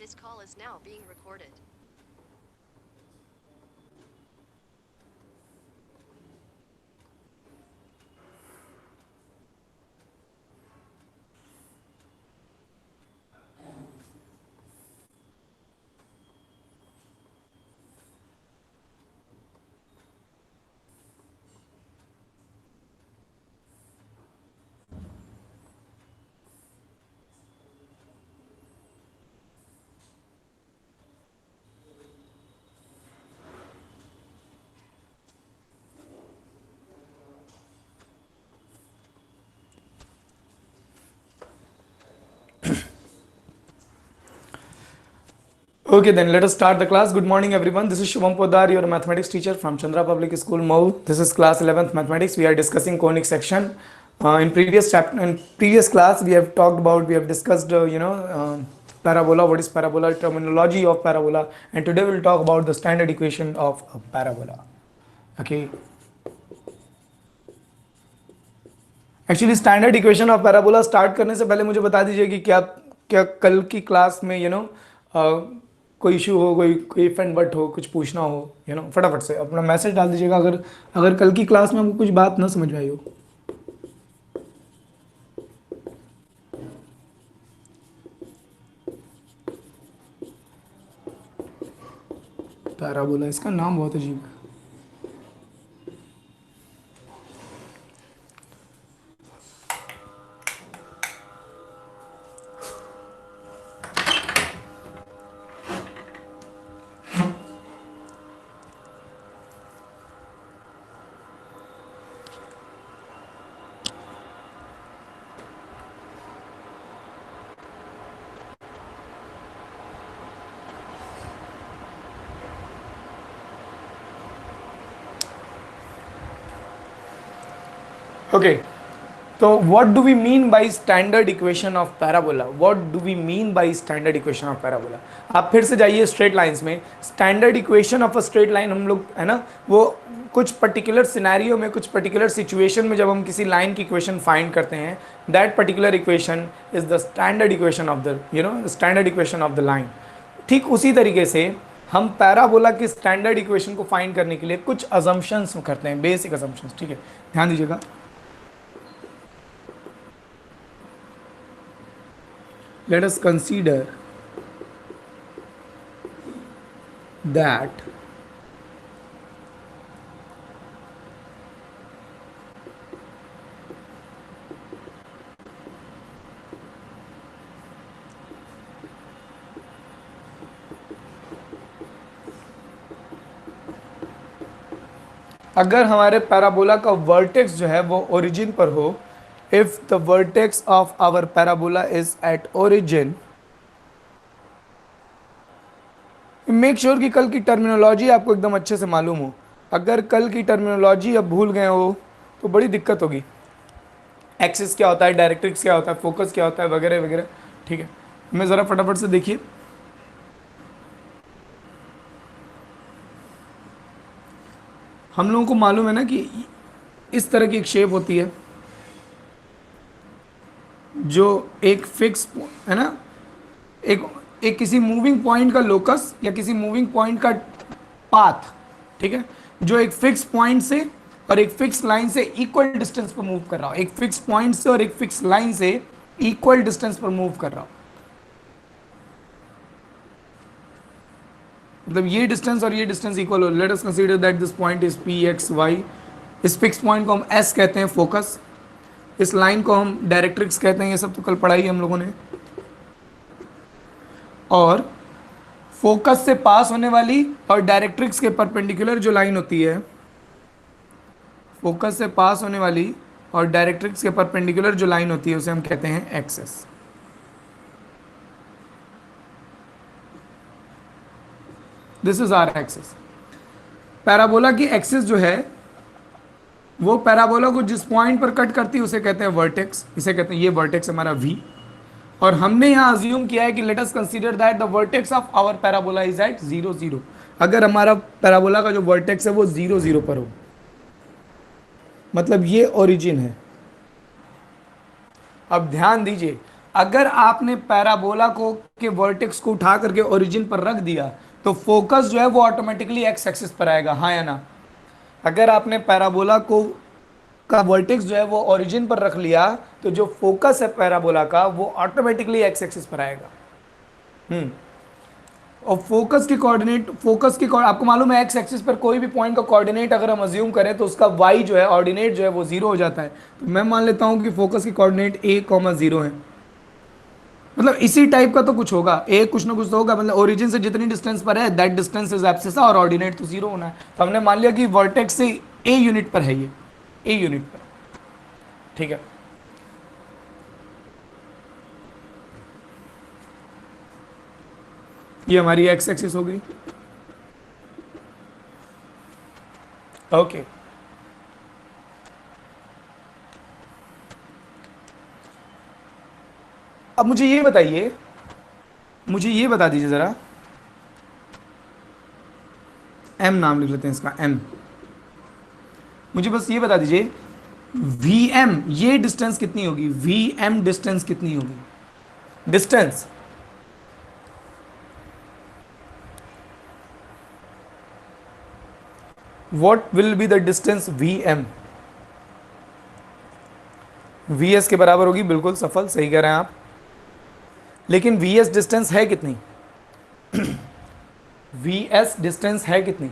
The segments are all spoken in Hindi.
This call is now being recorded. Okay, then let us start the class. Good morning, everyone. This is Shubham Podar, your mathematics teacher from Chandra Public School, Mou. This is class 11th mathematics. We are discussing conic section. In previous class, we have discussed, parabola. What is parabola? Terminology of parabola, and today we'll talk about the standard equation of a parabola. Okay. Actually standard equation of parabola start करने से पहले मुझे बता दीजिए कि क्या क्या कल की क्लास में कोई इशू हो, कोई इफ बट हो, कुछ पूछना हो, फटाफट से अपना मैसेज डाल दीजिएगा अगर अगर कल की क्लास में हमको कुछ बात ना समझ में आई हो. पैराबोला, इसका नाम बहुत अजीब है. Okay, so what do we mean by standard equation of parabola? What do we mean by standard equation of parabola? आप फिर से जाइए स्ट्रेट लाइंस में. Standard equation of a straight line हम लोग है ना, वो कुछ पर्टिकुलर सिनेरियो में, कुछ पर्टिकुलर सिचुएशन में जब हम किसी लाइन की इक्वेशन फाइंड करते हैं, that particular equation is the standard equation of the standard equation of the line. ठीक उसी तरीके से हम पैराबोला की स्टैंडर्ड इक्वेशन को फाइंड करने के लिए कुछ अजम्पशंस करते हैं, बेसिक अजम्पशंस. ठीक है, ध्यान दीजिएगा. Let us consider that अगर हमारे पैराबोला का वर्टेक्स जो है वो ओरिजिन पर हो, if the vertex of our parabola is at origin, make sure कि कल की टर्मिनोलॉजी आपको एकदम अच्छे से मालूम हो. अगर कल की टर्मिनोलॉजी अब भूल गए हो तो बड़ी दिक्कत होगी. एक्सिस क्या होता है, डायरेक्ट्रिक्स क्या होता है, फोकस क्या होता है, वगैरह वगैरह. ठीक है, मैं ज़रा फटाफट से देखिए. हम लोगों को मालूम है ना कि इस तरह की एक शेप होती है जो एक फिक्स है ना, एक किसी मूविंग पॉइंट का लोकस या किसी मूविंग पॉइंट का पाथ. ठीक है, जो एक फिक्स पॉइंट से और एक फिक्स लाइन से इक्वल डिस्टेंस पर मूव कर रहा हो. एक फिक्स पॉइंट से और एक फिक्स लाइन से इक्वल डिस्टेंस पर मूव कर रहा हो. मतलब ये डिस्टेंस और ये डिस्टेंस इक्वल हो. Let us consider that this point is P X Y. इस फिक्स पॉइंट को हम एस कहते हैं, फोकस. इस लाइन को हम डायरेक्ट्रिक्स कहते हैं. ये सब तो कल पढ़ाई हम लोगों ने. और फोकस से पास होने वाली और डायरेक्ट्रिक्स के परपेंडिकुलर जो लाइन होती है, फोकस से पास होने वाली और डायरेक्ट्रिक्स के परपेंडिकुलर जो लाइन होती है, उसे हम कहते हैं axis. This is our axis. Parabola की एक्सिस जो है वो पैराबोला को जिस पॉइंट पर कट करती है उसे कहते हैं वर्टेक्स. इसे कहते हैं, ये वर्टेक्स हमारा V. और हमने यहाँ अज्यूम किया है कि let us consider that the vertex of our parabola is at 0 0. अगर हमारा पैराबोला का जो वर्टेक्स है वो 0 0 पर हो, मतलब ये ओरिजिन है. अब ध्यान दीजिए, अगर आपने पैराबोला को के वर्टेक्स को उठा करके ओरिजिन पर रख दिया तो फोकस जो है वो ऑटोमेटिकली एक्स एक्सिस पर आएगा, हाँ या ना? अगर आपने पैराबोला को का वर्टेक्स जो है वो ओरिजिन पर रख लिया तो जो फोकस है पैराबोला का वो ऑटोमेटिकली एक्स एक्सिस पर आएगा। और आपको मालूम है एक्स एक्सिस पर कोई भी पॉइंट का कोऑर्डिनेट अगर हम अज्यूम करें तो उसका वाई जो है ऑर्डिनेट जो है वो जीरो हो जाता है। तो मैं मान लेता हूं कि फोकस की कोऑर्डिनेट ए कॉमा जीरो है, मतलब इसी टाइप का तो कुछ होगा, ए कुछ ना कुछ तो होगा, मतलब ओरिजिन से जितनी डिस्टेंस पर है दैट डिस्टेंस इज एब्सिसा और ऑर्डिनेट तो जीरो होना है। तो हमने मान लिया कि वर्टेक्स से ए यूनिट पर है, ये ए यूनिट पर, ठीक है। ये हमारी एक्स एक्सिस हो गई, ओके। अब मुझे ये बताइए, मुझे ये बता दीजिए जरा, एम नाम लिख लेते हैं इसका, एम। मुझे बस ये बता दीजिए वी एम ये डिस्टेंस कितनी होगी, वी एम डिस्टेंस कितनी होगी, distance. What will be the distance V M? V S के बराबर होगी, बिल्कुल सफल, सही कह रहे हैं आप। लेकिन वी एस डिस्टेंस है कितनी? वी एस डिस्टेंस है कितनी?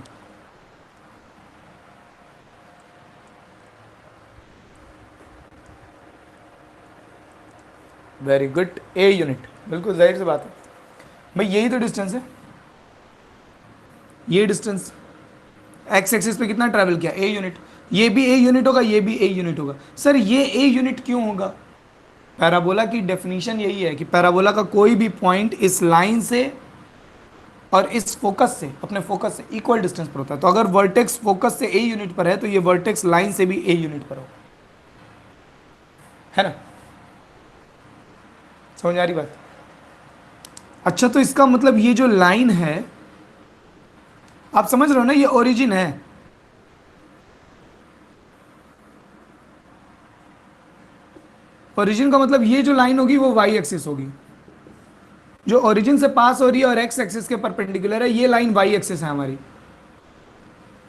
वेरी गुड, ए यूनिट, बिल्कुल जाहिर सी बात है भाई, यही तो डिस्टेंस है, ये डिस्टेंस एक्स एक्सिस पे कितना ट्रैवल किया, ए यूनिट। ये भी ए यूनिट होगा, ये भी ए यूनिट होगा। सर ये ए यूनिट क्यों होगा? पैराबोला की डेफिनेशन यही है कि पैराबोला का कोई भी पॉइंट इस लाइन से और इस फोकस से, अपने फोकस से इक्वल डिस्टेंस पर होता है। तो अगर वर्टेक्स फोकस से ए यूनिट पर है तो ये वर्टेक्स लाइन से भी ए यूनिट पर हो, है ना? समझ आ रही बात? अच्छा, तो इसका मतलब ये जो लाइन है, आप समझ रहे हो ना, ये ओरिजिन है। ओरिजिन का मतलब ये जो लाइन होगी वो वाई एक्सिस होगी, जो ओरिजिन से पास हो रही है और एक्स एक्सिस के परपेंडिकुलर है, ये लाइन वाई एक्सिस है हमारी,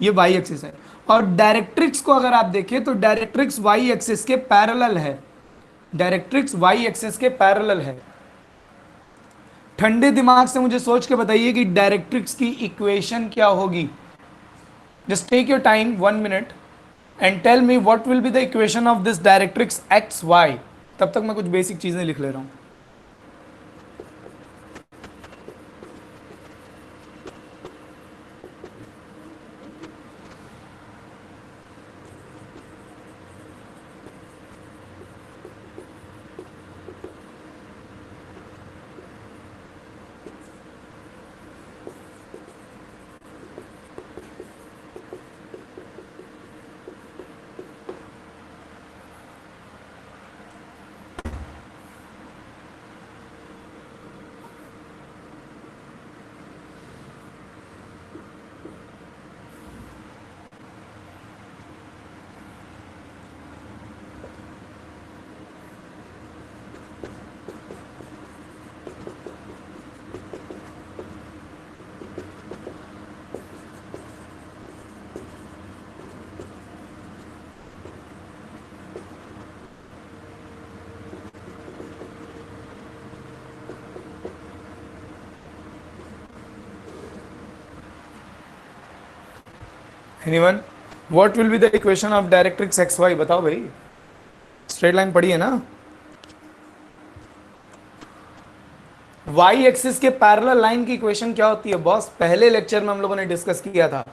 ये वाई एक्सिस है। और डायरेक्ट्रिक्स को अगर आप देखें तो डायरेक्ट्रिक्स वाई एक्सिस के पैरेलल है, डायरेक्ट्रिक्स वाई एक्सिस के पैरेलल है। ठंडे दिमाग से मुझे सोच के बताइए कि डायरेक्ट्रिक्स की इक्वेशन क्या होगी। Just take your time 1 minute and tell me what will be the equation of this directrix x Y. तब तक मैं कुछ बेसिक चीजें लिख ले रहा हूं। Anyone, what will be the equation of directrix x y? बताओ भाई, स्ट्रेट लाइन पढ़ी है ना? वाई एक्सिस के पैरेलल लाइन की इक्वेशन क्या होती है बॉस? पहले लेक्चर में हम लोगों ने डिस्कस किया था।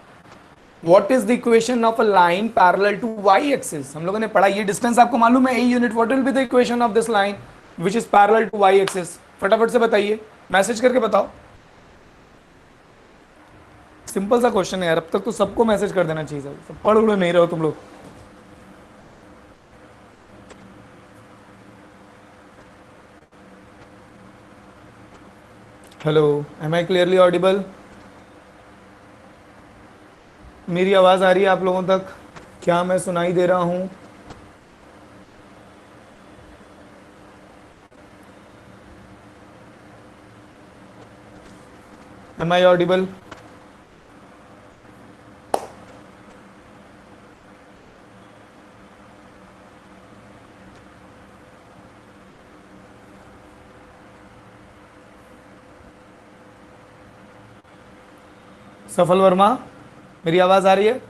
What is the equation of a line parallel to Y axis? हम लोगों ने पढ़ा, ये डिस्टेंस आपको मालूम है a unit. What will be the equation of this line which is parallel to Y axis? फटाफट से बताइए, मैसेज करके बताओ। सिंपल सा क्वेश्चन है यार, अब तक तो सबको मैसेज कर देना चाहिए। सब पढ़ उड़ नहीं रहे हो तुम लोग। Hello, am I clearly audible? मेरी आवाज आ रही है आप लोगों तक? क्या मैं सुनाई दे रहा हूं? Am I audible? Safal Verma, मेरी आवाज आ रही है?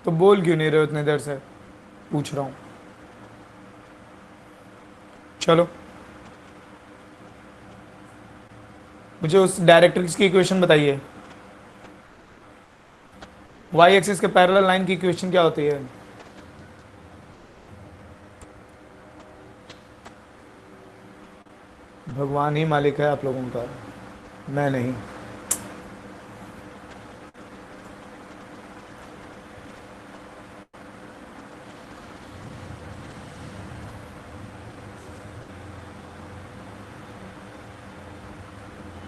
तो बोल क्यों नहीं रहे हो इतने देर से? पूछ रहा हूं। चलो, मुझे उस डायरेक्ट्रिक्स की इक्वेशन बताइए। वाई एक्सिस के पैरेलल लाइन की इक्वेशन क्या होती है? भगवान ही मालिक है आप लोगों का, मैं नहीं।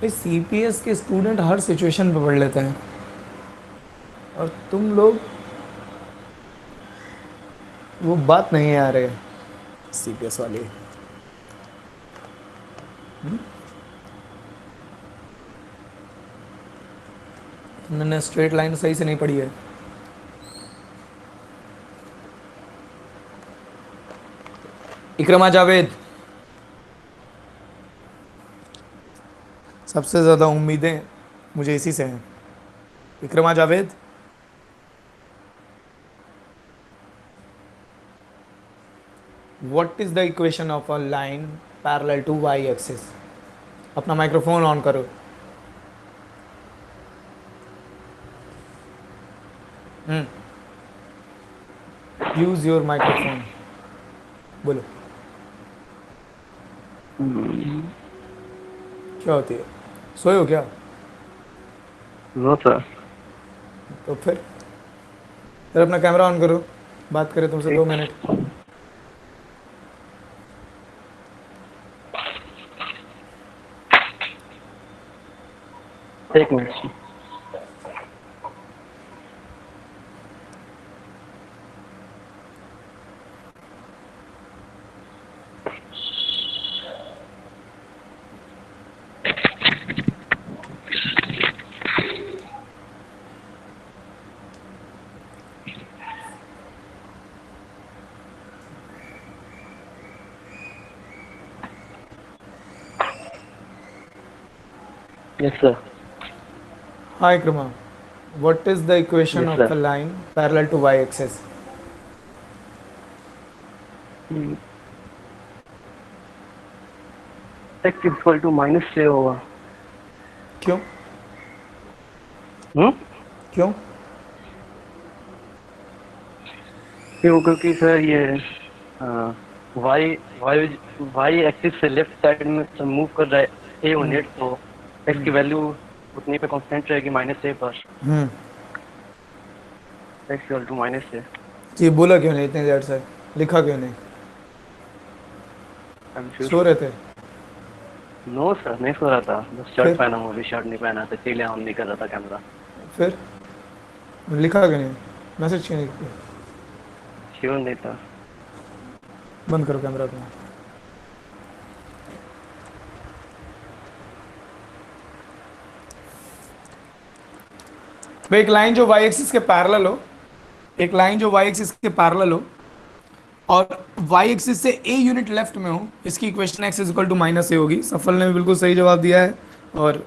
सीपीएस के स्टूडेंट हर सिचुएशन पे पढ़ लेते हैं और तुम लोग वो बात नहीं आ रहे सीपीएस वाली। मैंने स्ट्रेट लाइन सही से नहीं पढ़ी है। इकरमा जावेद, सबसे ज़्यादा उम्मीदें मुझे इसी से हैं। Ikrama Javed, what is the equation of a line parallel to Y axis? अपना माइक्रोफोन ऑन करो। यूज योर माइक्रोफोन, बोलो। क्या होती है? सोए हो क्या? No sir. तो फिर अपना कैमरा ऑन करो, बात करें तुमसे 2 मिनट। एक मिनट। Yes sir. हाँ Ikrama, what is the equation Yes, of sir. The line parallel to Y axis? X equal to minus से होगा। क्यों? क्यों? क्योंकि सर ये वाई वाई वाई एक्सिस से लेफ्ट साइड में मूव कर रहा है ए यूनिट, तो एक्स की वैल्यू उतनी पे कांस्टेंट रहेगी माइनस ए पर। X equal to minus a. जी, बोला क्यों नहीं इतनी देर से? लिखा क्यों नहीं? सो रहे थे? नो सर, नहीं सो रहा था, बस फिर? शर्ट पहना हूँ, अभी शर्ट नहीं पहना था, इसीलिए ऑन नहीं कर रहा था कैमरा। फिर लिखा क्यों नहीं? मैसेज क्यों नहीं किया? श्योर नहीं था। बंद करो कैमरा को। भाई एक लाइन जो वाई एक्सिस के पैरेलल हो, एक लाइन जो वाई एक्सिस के पैरेलल हो और वाई एक्सिस से ए यूनिट लेफ्ट में हो, इसकी equation X is equal to minus a होगी। सफल ने भी बिल्कुल सही जवाब दिया है। और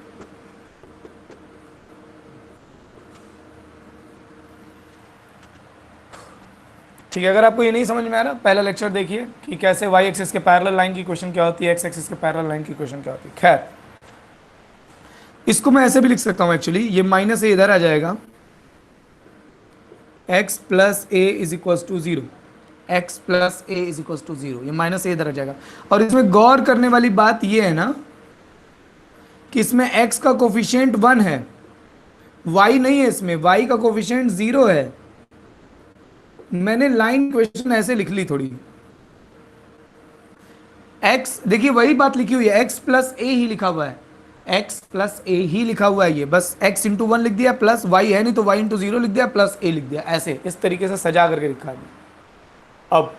ठीक है, अगर आपको ये नहीं समझ में आ रहा, पहला लेक्चर देखिए कि कैसे वाई एक्सिस के पैरेलल लाइन की क्वेश्चन क्या होती है, एक्स एक्सिस के पैरेलल लाइन की क्वेश्चन क्या होती है। खैर, इसको मैं ऐसे भी लिख सकता हूं एक्चुअली, ये माइनस ए इधर आ जाएगा, x plus a is equal to 0, x plus a is equal to 0, ये माइनस ए इधर आ जाएगा। और इसमें गौर करने वाली बात ये है ना कि इसमें x का कोफिशिएंट 1 है, y नहीं है, इसमें y का कोफिशिएंट 0 है। मैंने लाइन क्वेश्चन ऐसे लिख ली थोड़ी। x, देखिए वही बात लिखी हुई है, x प्लस ए ही लिखा हुआ है, x प्लस ए ही लिखा हुआ है, ये बस x इंटू 1 लिख दिया, प्लस y है नहीं तो y इंटू 0 लिख दिया, प्लस a लिख दिया, ऐसे इस तरीके से सजा करके लिखा है। अब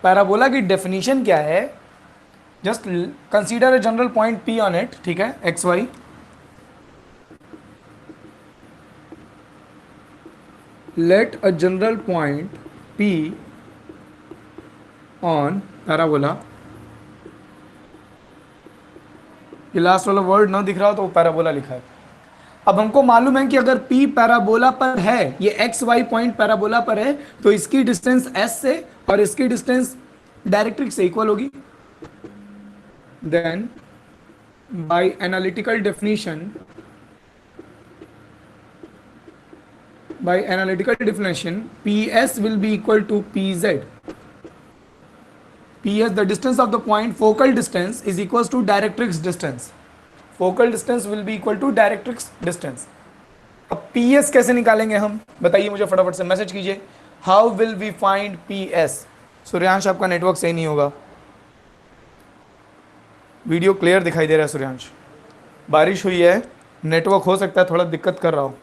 पैराबोला की डेफिनेशन क्या है? Just consider a general point P on it, ठीक है, x y. Let a general point P on parabola. ये लास्ट वाला वर्ड ना दिख रहा हो तो वो पैराबोला लिखा है। अब हमको मालूम है कि अगर P पैराबोला पर है, ये एक्स वाई पॉइंट पैराबोला पर है, तो इसकी डिस्टेंस S से और इसकी डिस्टेंस डायरेक्ट्रिक्स से इक्वल होगी। Then by analytical definition, PS will be equal to PZ. PS, the distance of the point, focal distance is equals to directrix distance. Focal distance will be equal to directrix distance. अब PS कैसे निकालेंगे हम? बताइए मुझे फटाफट से, मैसेज कीजिए। How will we find PS? Suryansh, आपका नेटवर्क सही नहीं होगा। वीडियो क्लियर दिखाई दे रहा है सूर्यांश। बारिश हुई है, नेटवर्क हो सकता है थोड़ा दिक्कत कर रहा हो।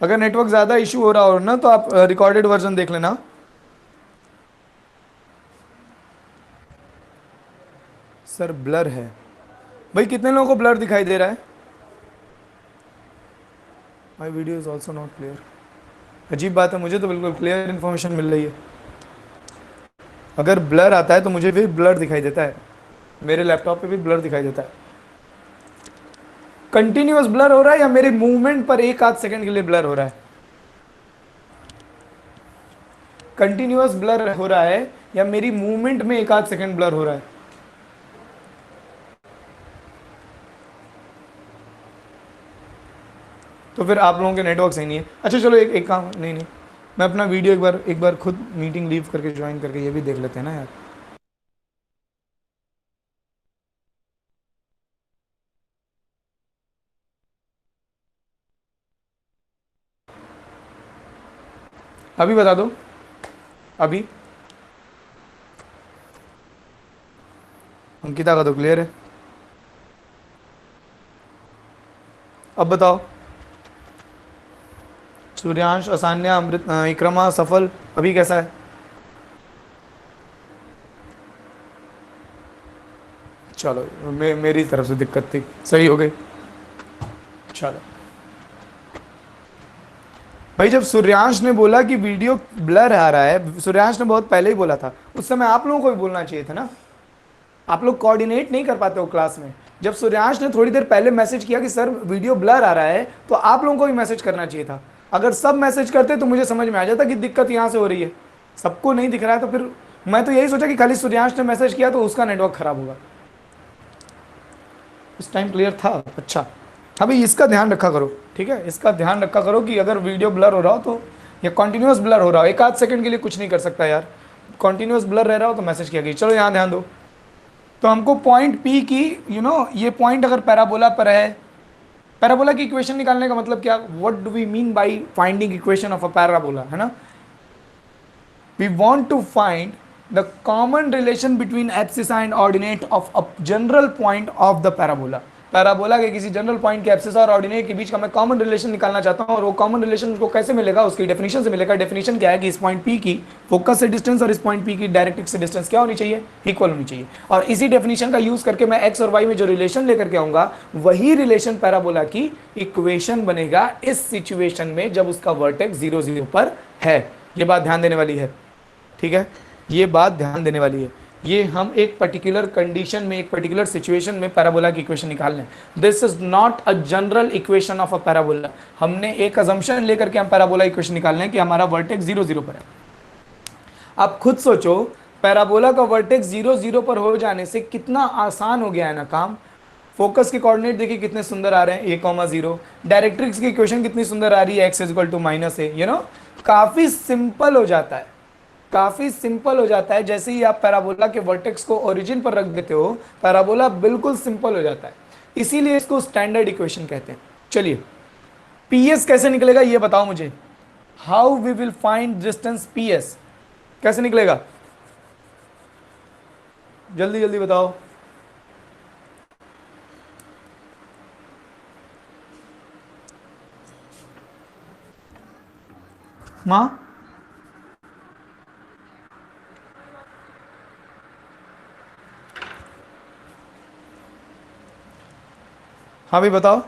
अगर नेटवर्क ज़्यादा इशू हो रहा हो ना तो आप रिकॉर्डेड वर्जन देख लेना। सर ब्लर है भाई, कितने लोगों को ब्लर दिखाई दे रहा है? My video is also not clear. अजीब बात है, मुझे तो बिल्कुल क्लियर इन्फॉर्मेशन मिल रही है। अगर ब्लर आता है तो मुझे भी ब्लर दिखाई देता है, मेरे लैपटॉप पे भी ब्लर दिखाई देता है। कंटिन्यूअस ब्लर हो रहा है या मेरे मूवमेंट पर एक आध सेकंड के लिए ब्लर हो रहा है? कंटिन्यूअस ब्लर हो रहा है या मेरी मूवमेंट में एक आध सेकंड ब्लर हो रहा है? तो फिर आप लोगों के नेटवर्क सही नहीं है। अच्छा चलो एक काम, नहीं, मैं अपना वीडियो एक बार खुद मीटिंग लीव करके ज्वाइन करके ये भी देख लेते हैं ना यार। अभी बता दो, अभी अंकिता का तो क्लियर है। अब बताओ, सूर्यांश, असान्या, अमृत, इक्रमा, सफल, अभी कैसा है? चलो मेरी तरफ से दिक्कत थी, सही हो गई। चलो भाई, जब सूर्यांश ने बोला कि वीडियो ब्लर आ रहा है, सूर्यांश ने बहुत पहले ही बोला था, उस समय आप लोगों को भी बोलना चाहिए था ना। आप लोग कोऑर्डिनेट नहीं कर पाते हो क्लास में। जब सूर्यांश ने थोड़ी देर पहले मैसेज किया कि सर वीडियो ब्लर आ रहा है, तो आप लोगों को भी मैसेज करना चाहिए था। अगर सब मैसेज करते तो मुझे समझ में आ जाता कि दिक्कत यहाँ से हो रही है। सबको नहीं दिख रहा है तो फिर मैं तो यही सोचा कि खाली सूर्यांश ने मैसेज किया तो उसका नेटवर्क खराब होगा। उस टाइम क्लियर था? अच्छा, अभी इसका ध्यान रखा करो, ठीक है, इसका ध्यान रखा करो कि अगर वीडियो ब्लर हो रहा हो तो, या कॉन्टिन्यूस ब्लर हो रहा हो, एक आध सेकंड के लिए कुछ नहीं कर सकता यार, कॉन्टिन्यूस ब्लर रह रहा हो तो मैसेज किया गया। चलो यहाँ ध्यान दो, तो हमको पॉइंट P की ये पॉइंट अगर पैराबोला पर है, पैराबोला की इक्वेशन निकालने का मतलब क्या? What do we mean by finding equation of a parabola, है ना? We want to find the common relation between abscissa and ordinate of a general point of the parabola. Parabola के किसी जनरल पॉइंट के एब्सिस और ऑर्डिनेट के बीच का मैं कॉमन रिलेशन निकालना चाहता हूं, और वो कॉमन रिलेशन को कैसे मिलेगा? उसकी डेफिनेशन से मिलेगा। डेफिनेशन क्या है कि इस पॉइंट P की फोकस से डिस्टेंस और इस पॉइंट P की डायरेक्ट्रिक्स से डिस्टेंस क्या होनी चाहिए? इक्वल होनी चाहिए। और इसी डेफिनेशन का यूज करके मैं x और y में जो रिलेशन लेकर के आऊंगा, वही रिलेशन पैराबोला की इक्वेशन बनेगा इस सिचुएशन में जब उसका वर्टेक्स 0 0 पर है। ये बात ध्यान देने वाली है, ठीक है, ये बात ध्यान देने वाली है। ये हम एक पर्टिकुलर कंडीशन में, एक पर्टिकुलर सिचुएशन में पैराबोला की इक्वेशन निकाल लें। This is not a general equation of a parabola. हमने एक अजम्पशन लेकर के हम पैराबोला इक्वेशन निकाल लें कि हमारा वर्टेक्स 0 0 पर है। आप खुद सोचो, पैराबोला का वर्टेक्स 0 0 पर हो जाने से कितना आसान हो गया है ना काम। फोकस के कोऑर्डिनेट देखिए कितने सुंदर आ रहे हैं, a,0। डायरेक्ट्रिक्स की इक्वेशन कितनी सुंदर आ रही है, x = -a। काफी सिंपल हो जाता है, काफी सिंपल हो जाता है। जैसे ही आप पैराबोला के वर्टेक्स को ओरिजिन पर रख देते हो, पैराबोला बिल्कुल सिंपल हो जाता है। इसीलिए इसको स्टैंडर्ड इक्वेशन कहते हैं। चलिए, PS कैसे निकलेगा ये बताओ मुझे। How we will find distance PS, कैसे निकलेगा? जल्दी जल्दी बताओ। माँ हाँ भाई बताओ,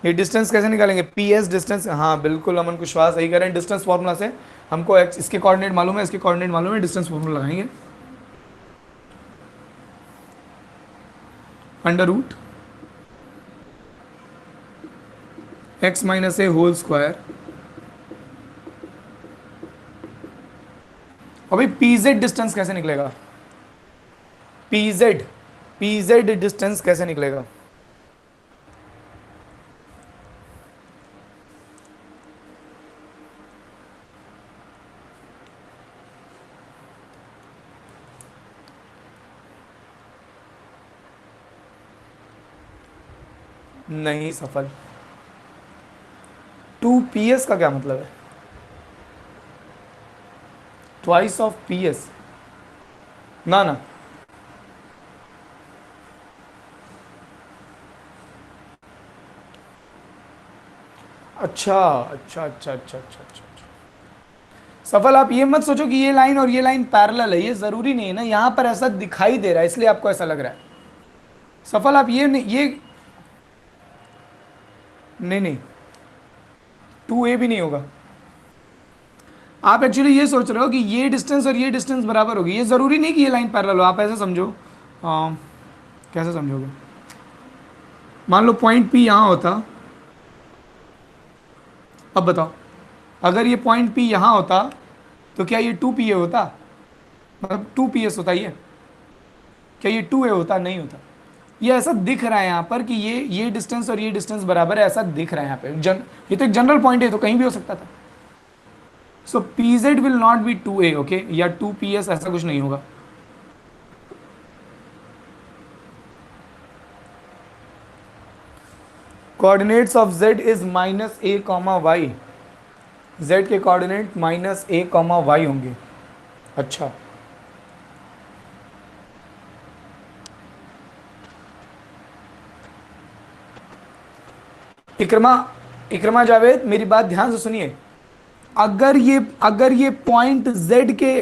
ये डिस्टेंस कैसे निकालेंगे? पी एस डिस्टेंस, हाँ बिल्कुल अमन कुशवाहा सही करें। डिस्टेंस फॉर्मूला से हमको x इसके कोऑर्डिनेट मालूम है, इसके कोऑर्डिनेट मालूम है, डिस्टेंस फॉर्मूला लगाएंगे। अंडर रूट एक्स माइनस ए होल स्क्वायर। और भाई पी जेड डिस्टेंस कैसे निकलेगा? पी जेड डिस्टेंस कैसे निकलेगा? नहीं सफल। 2PS का क्या मतलब है? ट्वाइस ऑफ PS, ना ना। अच्छा अच्छा अच्छा अच्छा अच्छा अच्छा। सफल आप ये मत सोचो कि ये लाइन और ये लाइन पैरेलल है, ये जरूरी नहीं है ना, यहां पर ऐसा दिखाई दे रहा है इसलिए आपको ऐसा लग रहा है। सफल आप ये नहीं, ये नहीं नहीं, 2A भी नहीं होगा। आप एक्चुअली ये सोच रहे हो कि ये डिस्टेंस और ये डिस्टेंस बराबर होगी, ये जरूरी नहीं कि ये लाइन पैरेलल हो, आप ऐसे समझो। कैसे समझोगे? मान लो पॉइंट P यहां होता, अब बताओ अगर ये पॉइंट P यहां होता तो क्या ये 2PA होता? मतलब 2PS होता ये? क्या ये 2A होता? नहीं होता। ये ऐसा दिख रहा है यहाँ पर कि ये डिस्टेंस और ये डिस्टेंस बराबर है, ऐसा दिख रहा है यहाँ पे। ये तो एक जनरल पॉइंट है, तो कहीं भी हो सकता था। So P Z will not be 2A, okay, या 2PS, ऐसा कुछ नहीं होगा। Coordinates of z is minus a comma Y. z के coordinate minus a comma Y होंगे। अच्छा, इकरमा, इकरमा जावेद मेरी बात ध्यान से सुनिए। अगर ये पॉइंट z के,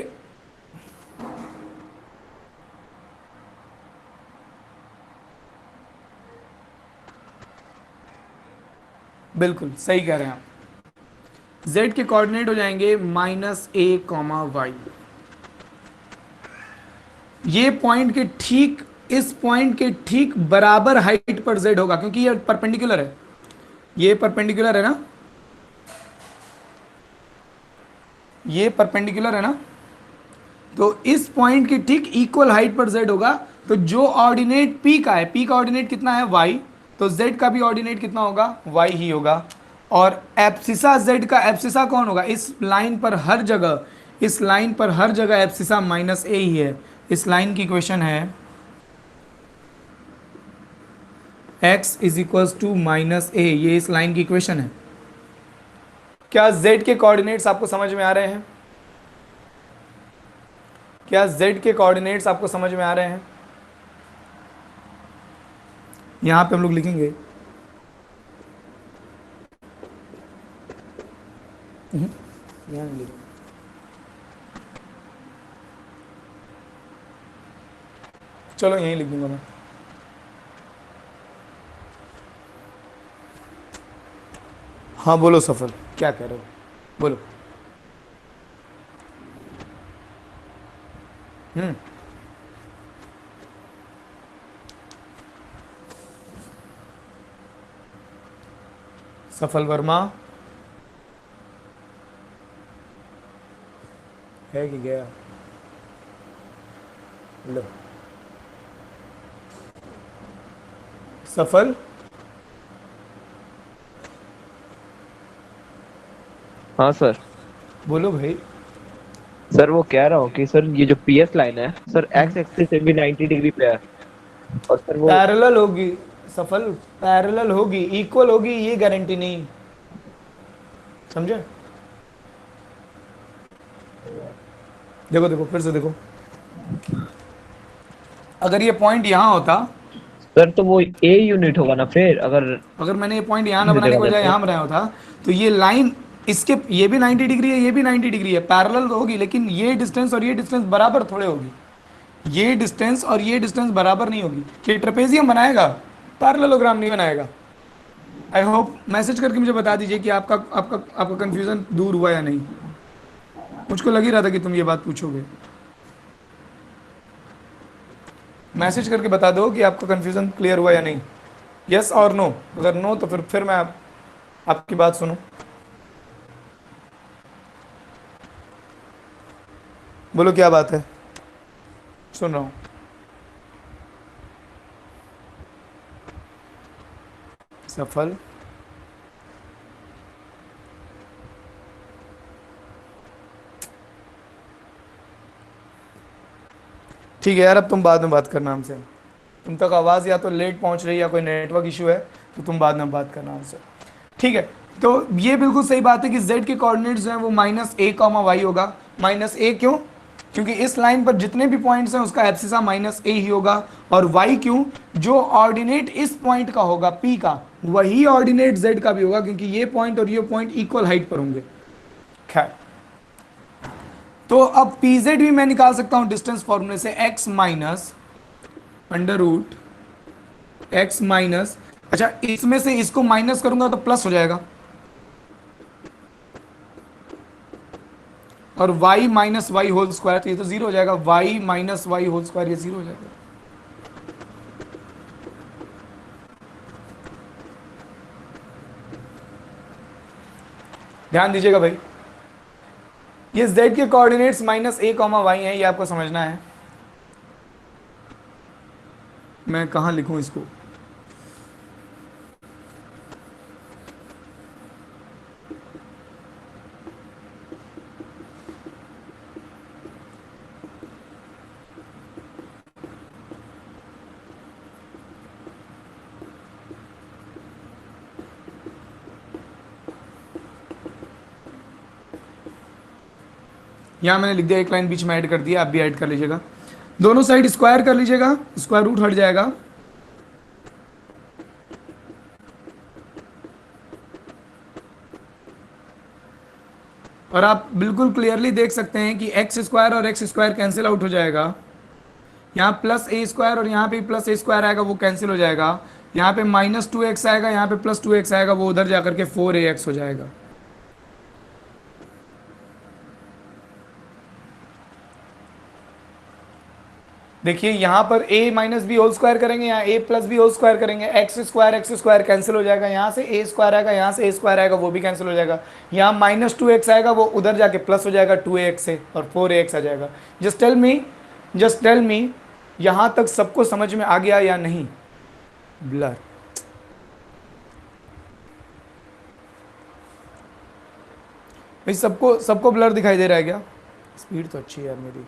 बिल्कुल सही कह रहे हैं आप, z के कोऑर्डिनेट हो जाएंगे माइनस ए कॉमा वाई। ये पॉइंट के ठीक, इस पॉइंट के ठीक बराबर हाइट पर z होगा, क्योंकि ये परपेंडिकुलर है, ये परपेंडिकुलर है ना, ये परपेंडिकुलर है ना, तो इस पॉइंट के ठीक इक्वल हाइट पर z होगा। तो जो ऑर्डिनेट p का है, p का ऑर्डिनेट कितना है? y, तो z का भी ऑर्डिनेट कितना होगा? y ही होगा। और एब्सिसा z का एब्सिसा कौन होगा? इस लाइन पर हर जगह, इस लाइन पर हर जगह एब्सिसा माइनस ए ही है। इस लाइन की इक्वेशन है x is equals to minus a, ये इस लाइन की इक्वेशन है। क्या z के कोऑर्डिनेट्स आपको समझ में आ रहे हैं? क्या z के कोऑर्डिनेट्स आपको समझ में आ रहे हैं? यहां पे हम लोग लिखेंगे यहां नहीं लिखेंगे। चलो यहीं लिख दूंगा मैं। हाँ बोलो सफल, क्या कह रहे हो? बोलो। सफल वर्मा है कि गया? लो सफल, हाँ सर। बोलो भाई। सर वो कह रहा हूँ कि सर ये जो पीएस लाइन है सर एक्स एक्सिस से भी 90 डिग्री पे है, और सर वो पैरेलल होगी सफल, पैरेलल होगी, इक्वल होगी ये गारंटी नहीं, समझे? देखो देखो फिर से देखो, अगर ये पॉइंट यहां होता, सर तो वो ए यूनिट होगा ना फिर, अगर अगर मैंने ये पॉइंट यहां ना बनाने के बजाय यहां बनाया होता, तो ये लाइन इसके ये भी 90 डिग्री है, ये भी 90 डिग्री है, पैरेलल तो होगी, लेकिन ये डिस्टेंस और ये डिस्टेंस बराबर थोड़े होगी। ये डिस्टेंस और ये डिस्टेंस बराबर नहीं होगी। ये ट्रेपेजियम बनाएगा, पैरेललोग्राम नहीं बनाएगा। आई होप मैसेज करके मुझे बता दीजिए कि आपका आपका आपका कंफ्यूजन दूर हुआ या नहीं। मुझको लग ही रहा था कि तुम ये बात पूछोगे। मैसेज करके बता दो कि आपका कंफ्यूजन क्लियर हुआ या नहीं, यस और नो। अगर नो तो फिर मैं आपकी बात सुनूं। बोलो क्या बात है, सुन रहा हूं। सफल ठीक है यार, अब तुम बाद में बात करना हमसे। तुम तक आवाज़ या तो लेट पहुंच रही है या कोई नेटवर्क इशू है, तो तुम बाद में बात करना हमसे, ठीक है। तो ये बिल्कुल सही बात है कि z के कोऑर्डिनेट्स जो हैं वो -a, y होगा। -a क्यों? क्योंकि इस लाइन पर जितने भी पॉइंट्स हैं उसका एब्सिसा -a ही होगा। और y क्यों? जो ऑर्डिनेट इस पॉइंट का होगा p का, वही ऑर्डिनेट z का भी होगा, क्योंकि ये पॉइंट और ये पॉइंट इक्वल हाइट पर होंगे। खैर, तो अब pz भी मैं निकाल सकता हूं डिस्टेंस फॉर्मूले से, x minus under root x minus, अच्छा इसमें से इसको माइनस करूंगा तो प्लस हो जाएगा, और y minus y whole square, तो ये तो जीरो हो जाएगा। y minus y whole square, ये जीरो हो जाएगा। ध्यान दीजिएगा भाई, ये z के कोऑर्डिनेट्स -a, y हैं, ये आपको समझना है। मैं कहां लिखूं इसको? यहाँ मैंने लिख दिया, एक लाइन बीच में ऐड कर दिया, आप भी ऐड कर लीजिएगा। दोनों साइड स्क्वायर कर लीजिएगा, स्क्वायर रूट हट जाएगा। और आप बिल्कुल क्लियरली देख सकते हैं कि एक्स स्क्वायर और एक्स स्क्वायर कैंसिल आउट हो जाएगा। यहाँ प्लस ए स्क्वायर और यहाँ पे प्लस ए स्क्वायर आएगा, वो कैंसिल हो जाएगा। यहाँ पे -2x आएगा, यहाँ पे +2x आएगा, वो उधर जाकर के 4ax हो जाएगा। देखिए यहाँ पर a minus b whole square करेंगे, यहाँ a plus b whole square करेंगे, एक्स स्क्वायर कैंसिल हो जाएगा, यहाँ से a स्क्वायर आएगा, यहाँ से a स्क्वायर आएगा, वो भी कैंसिल हो जाएगा। यहाँ -2x आएगा, वो उधर जाके प्लस हो जाएगा 2ax से, और 4ax आ जाएगा। जस्ट टेल मी यहाँ तक सबको समझ में आ गया या नहीं? ब्लर, भाई सबको ब्लर दिखाई दे रहा है क्या? स्पीड तो अच्छी है यार मेरी।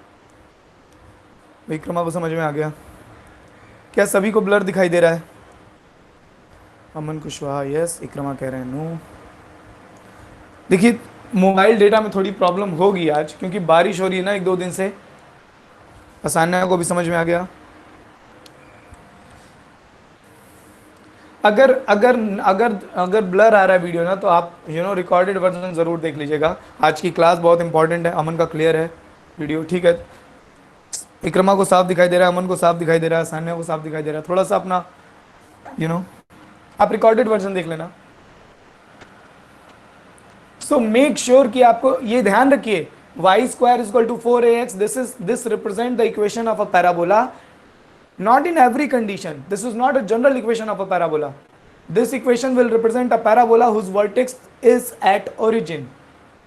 विक्रमा को समझ में आ गया क्या? सभी को ब्लर दिखाई दे रहा है? अमन कुशवाहा यस, इक्रमा कह रहे हैं नो। देखिए मोबाइल डेटा में थोड़ी प्रॉब्लम होगी आज, क्योंकि बारिश हो रही है ना 1-2 दिन से। असान्या को भी समझ में आ गया। अगर अगर अगर अगर ब्लर आ रहा है वीडियो ना, तो आप रिकॉर्डेड वर्जन ज़रूर देख लीजिएगा। आज की क्लास बहुत इंपॉर्टेंट है। अमन का क्लियर है वीडियो, ठीक है। इक्रमा को साफ दिखाई दे रहा है, अमन को साफ दिखाई दे रहा है, सान्या को साफ दिखाई दे रहा है। थोड़ा सा अपना आप रिकॉर्डेड वर्जन देख लेना। सो मेक श्योर कि आपको ये ध्यान रखिए, y square is equal to 4ax, this represent the equation of a parabola, not in every condition. This is not a general equation of a parabola. This equation will represent a parabola whose vertex is at origin.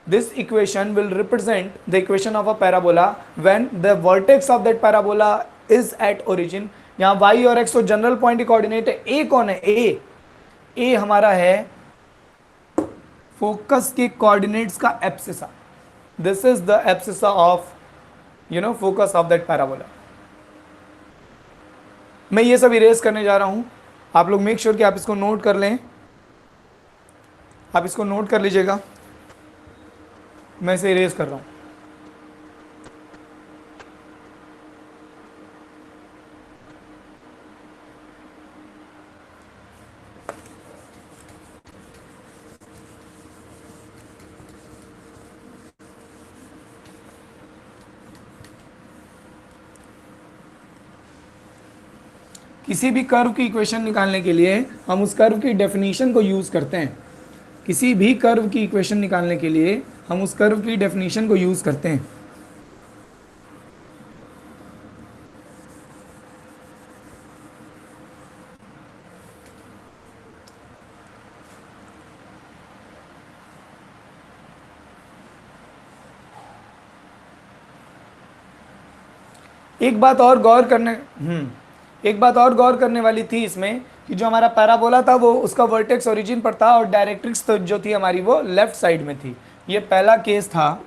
This equation will represent the equation of a parabola when the vertex of that parabola is at origin. यहाँ y और x तो जनरल पॉइंट की कोऑर्डिनेट है। a कौन है? a हमारा है फोकस के कोऑर्डिनेट्स का abscissa. This is the abscissa of focus of that parabola. मैं ये सब इरेज करने जा रहा हूं। आप लोग मेक श्योर कि आप इसको नोट कर लें, आप इसको नोट कर लीजिएगा। मैं इसे इरेज कर रहा हूं। किसी भी कर्व की इक्वेशन निकालने के लिए हम उस कर्व की डेफिनेशन को यूज़ करते हैं। किसी भी कर्व की इक्वेशन निकालने के लिए हम उस कर्व की डेफिनेशन को यूज़ करते हैं। एक बात और गौर करने वाली थी इसमें कि जो हमारा पैराबोला था वो उसका वर्टेक्स ओरिजिन पर था और डायरेक्ट्रिक्स तो जो थी हमारी वो लेफ्ट साइड में थी। ये पहला केस था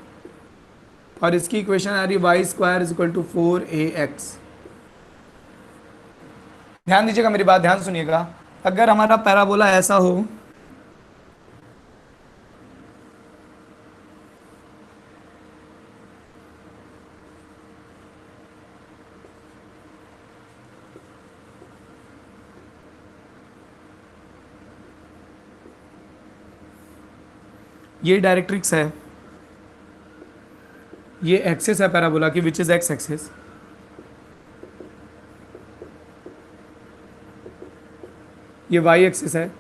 और इसकी इक्वेशन आ रही y square is equal to 4ax। ध्यान दीजिएगा, मेरी बात ध्यान सुनिएगा। अगर हमारा पैराबोला ऐसा हो, ये डायरेक्ट्रिक्स है, ये एक्सिस है पैराबोला की विच इज एक्स एक्सिस, ये वाई एक्सिस है,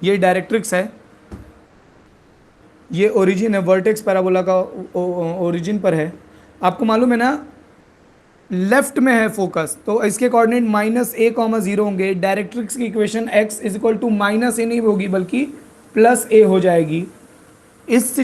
ये डायरेक्ट्रिक्स है, ये ओरिजिन है, वर्टेक्स पैराबोला का ओरिजिन पर है। आपको मालूम है ना लेफ्ट में है फोकस, तो इसके कोऑर्डिनेट -a,0 होंगे। डायरेक्ट्रिक्स की equation x is equal to -a नहीं होगी बल्कि +a हो जाएगी। इस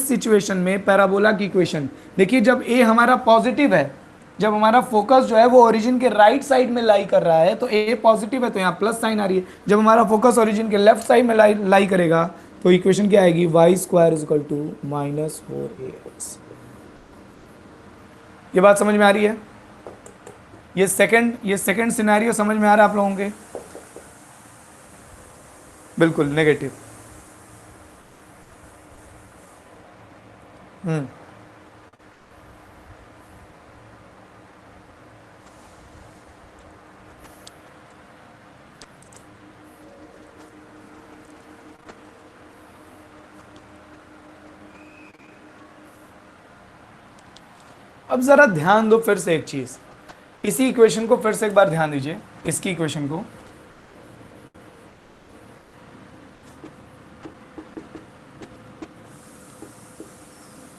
सिचुएशन में पैराबोला की इक्वेशन देखिए, जब a हमारा पॉजिटिव है, जब हमारा फोकस जो है वो ओरिजिन के राइट साइड में लाई कर रहा है तो a पॉजिटिव है तो यहाँ प्लस साइन आ रही है। जब हमारा फोकस ओरिजिन के लेफ्ट साइड में लाई करेगा तो इक्वेशन क्या आएगी, y square is equal to -4ax। ये बात समझ में आ रही है? ये सेकंड सिनेरियो समझ में आ रहा है आप लोगों के? बिल्कुल नेगेटिव। अब जरा ध्यान दो फिर से एक चीज, इसी इक्वेशन को फिर से एक बार ध्यान दीजिए, इसकी इक्वेशन को।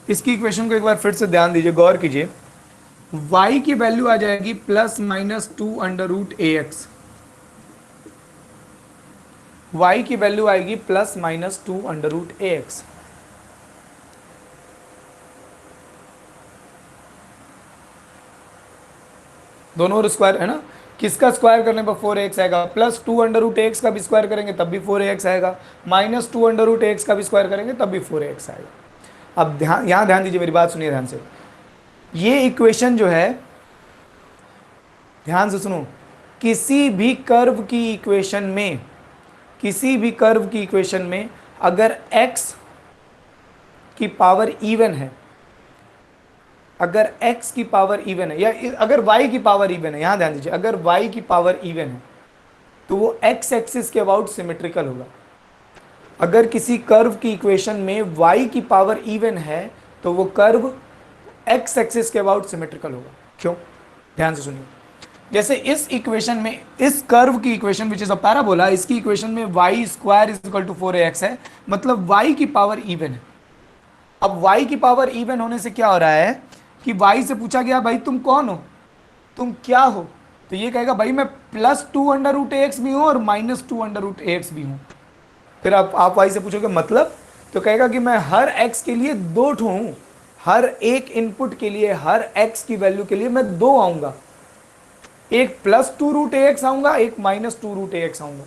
इसकी इक्वेशन को एक बार फिर से ध्यान दीजिए, गौर कीजिए। y की वैल्यू आ जाएगी +-2√ax। y की वैल्यू आएगी +-2√ax। दोनों और स्क्वायर है ना, किसका स्क्वायर करने पर 4ax आएगा, +2√ax का भी स्क्वायर करेंगे तब भी 4ax आएगा, -2√ax का भी स्क्वायर करेंगे तब भी 4ax आएगा। अब यहां ध्यान दीजिए, मेरी बात सुनिए ध्यान से। ये इक्वेशन जो है, ध्यान से सुनो, किसी भी कर्व की इक्वेशन में अगर x की पावर इवन है, अगर x की पावर इवन है या अगर y की पावर इवन है, यहां ध्यान दीजिए, अगर y की पावर इवन है तो वो x एक्सिस के अबाउट सिमेट्रिकल होगा। अगर किसी कर्व की इक्वेशन में y की पावर इवन है तो वो कर्व x एक्सिस के अबाउट सिमेट्रिकल होगा। क्यों? ध्यान से सुनिए। जैसे इस इक्वेशन में, इस कर्व की equation which is a parabola, इसकी इक्वेशन में y square is equal to 4ax है, मतलब y की पावर इवन है। अब y की पावर इवन होने से क्या हो रहा है कि y से पूछा गया भाई तुम कौन हो, तुम क्या हो, तो ये कहेगा भाई मैं +2√ax भी हूं और -2√ax भी हूं। फिर आप y से पूछोगे मतलब, तो कहेगा कि मैं हर x के लिए 2 ठो हूं, हर एक इनपुट के लिए, हर x की वैल्यू के लिए मैं 2 आऊंगा, एक +2√ax आऊंगा, एक -2√ax आऊंगा।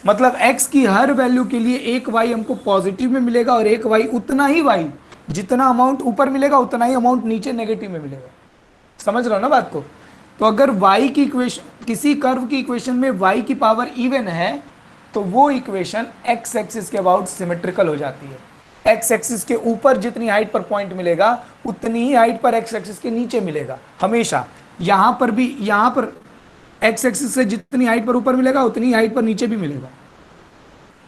मतलब x की हर वैल्यू के लिए एक y हमको पॉजिटिव में मिलेगा और एक y उतना ही y, जितना अमाउंट ऊपर मिलेगा उतना ही अमाउंट नीचे नेगेटिव में मिलेगा। समझ रहे हो ना बात को? तो अगर y की इक्वेशन, किसी कर्व की इक्वेशन में y की पावर इवन है तो वो इक्वेशन x एक्सिस के अबाउट सिमेट्रिकल हो जाती है। x एक्सिस के ऊपर जितनी हाइट पर पॉइंट मिलेगा उतनी ही हाइट पर x एक्सिस के नीचे मिलेगा हमेशा। यहां पर भी, यहां पर x एक्सिस से जितनी हाइट पर ऊपर मिलेगा उतनी हाइट पर नीचे भी मिलेगा।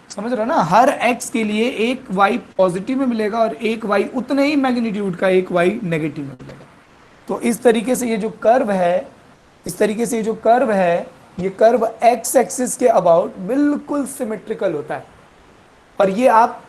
समझ रहे हो ना? हर x के लिए एक y पॉजिटिव में मिलेगा और एक y उतने ही मैग्नीट्यूड का एक y नेगेटिव में मिलेगा। तो इस तरीके से ये जो कर्व है, इस तरीके से ये जो कर्व है, ये कर्व एक्स एक्सिस के अबाउट बिल्कुल सिमेट्रिकल होता है। और ये आप,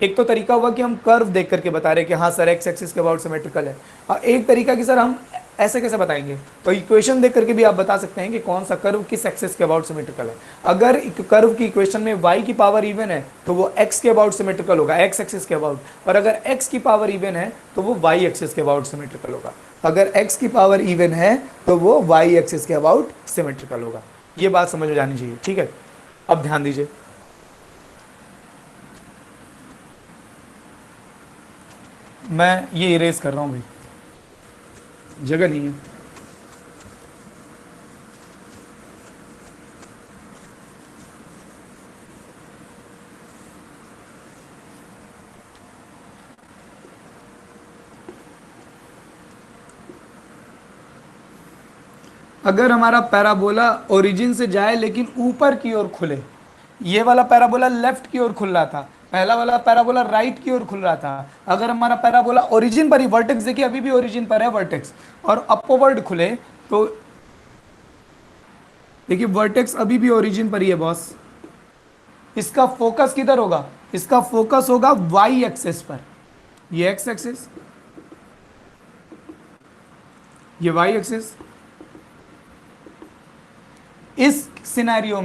एक तो तरीका हुआ कि हम कर्व देख करके बता रहे कि हाँ सर एक्स एक्सिस के अबाउट सिमेट्रिकल है, और एक तरीका कि सर हम ऐसे कैसे बताएंगे, तो इक्वेशन देख करके भी आप बता सकते हैं कि कौन सा कर्व किस एक्सिस के अबाउट सिमेट्रिकल है। अगर कर्व की इक्वेशन में y की पावर इवन है तो वो x के अबाउट सिमेट्रिकल होगा, x एक्सिस के अबाउट, और अगर x की पावर इवन है तो वो y एक्सिस के अबाउट सिमेट्रिकल होगा। अगर x की पावर इवन है तो वो y एक्सिस के अबाउट सिमेट्रिकल होगा। ये बात समझ में जानी चाहिए, ठीक है। अब ध्यान दीजिए, मैं ये इरेज कर रहा हूं भाई, जगह नहीं है। अगर हमारा पैराबोला ओरिजिन से जाए लेकिन ऊपर की ओर खुले, ये वाला पैराबोला लेफ्ट की ओर खुल रहा था, पहला वाला पैराबोला राइट की ओर खुल रहा था। अगर हमारा पैराबोला ओरिजिन पर ही, वर्टेक्स देखिए अभी भी ओरिजिन पर है वर्टेक्स, और अपवर्ड खुले तो देखिए वर्टेक्स अभी भी ओरिजिन पर ही है बॉस। इसका फोकस किधर होगा, इसका फोकस होगा वाई एक्सिस पर, ये एक्स एक्सिस, ये वाई एक्सिस। इस सिनेरियो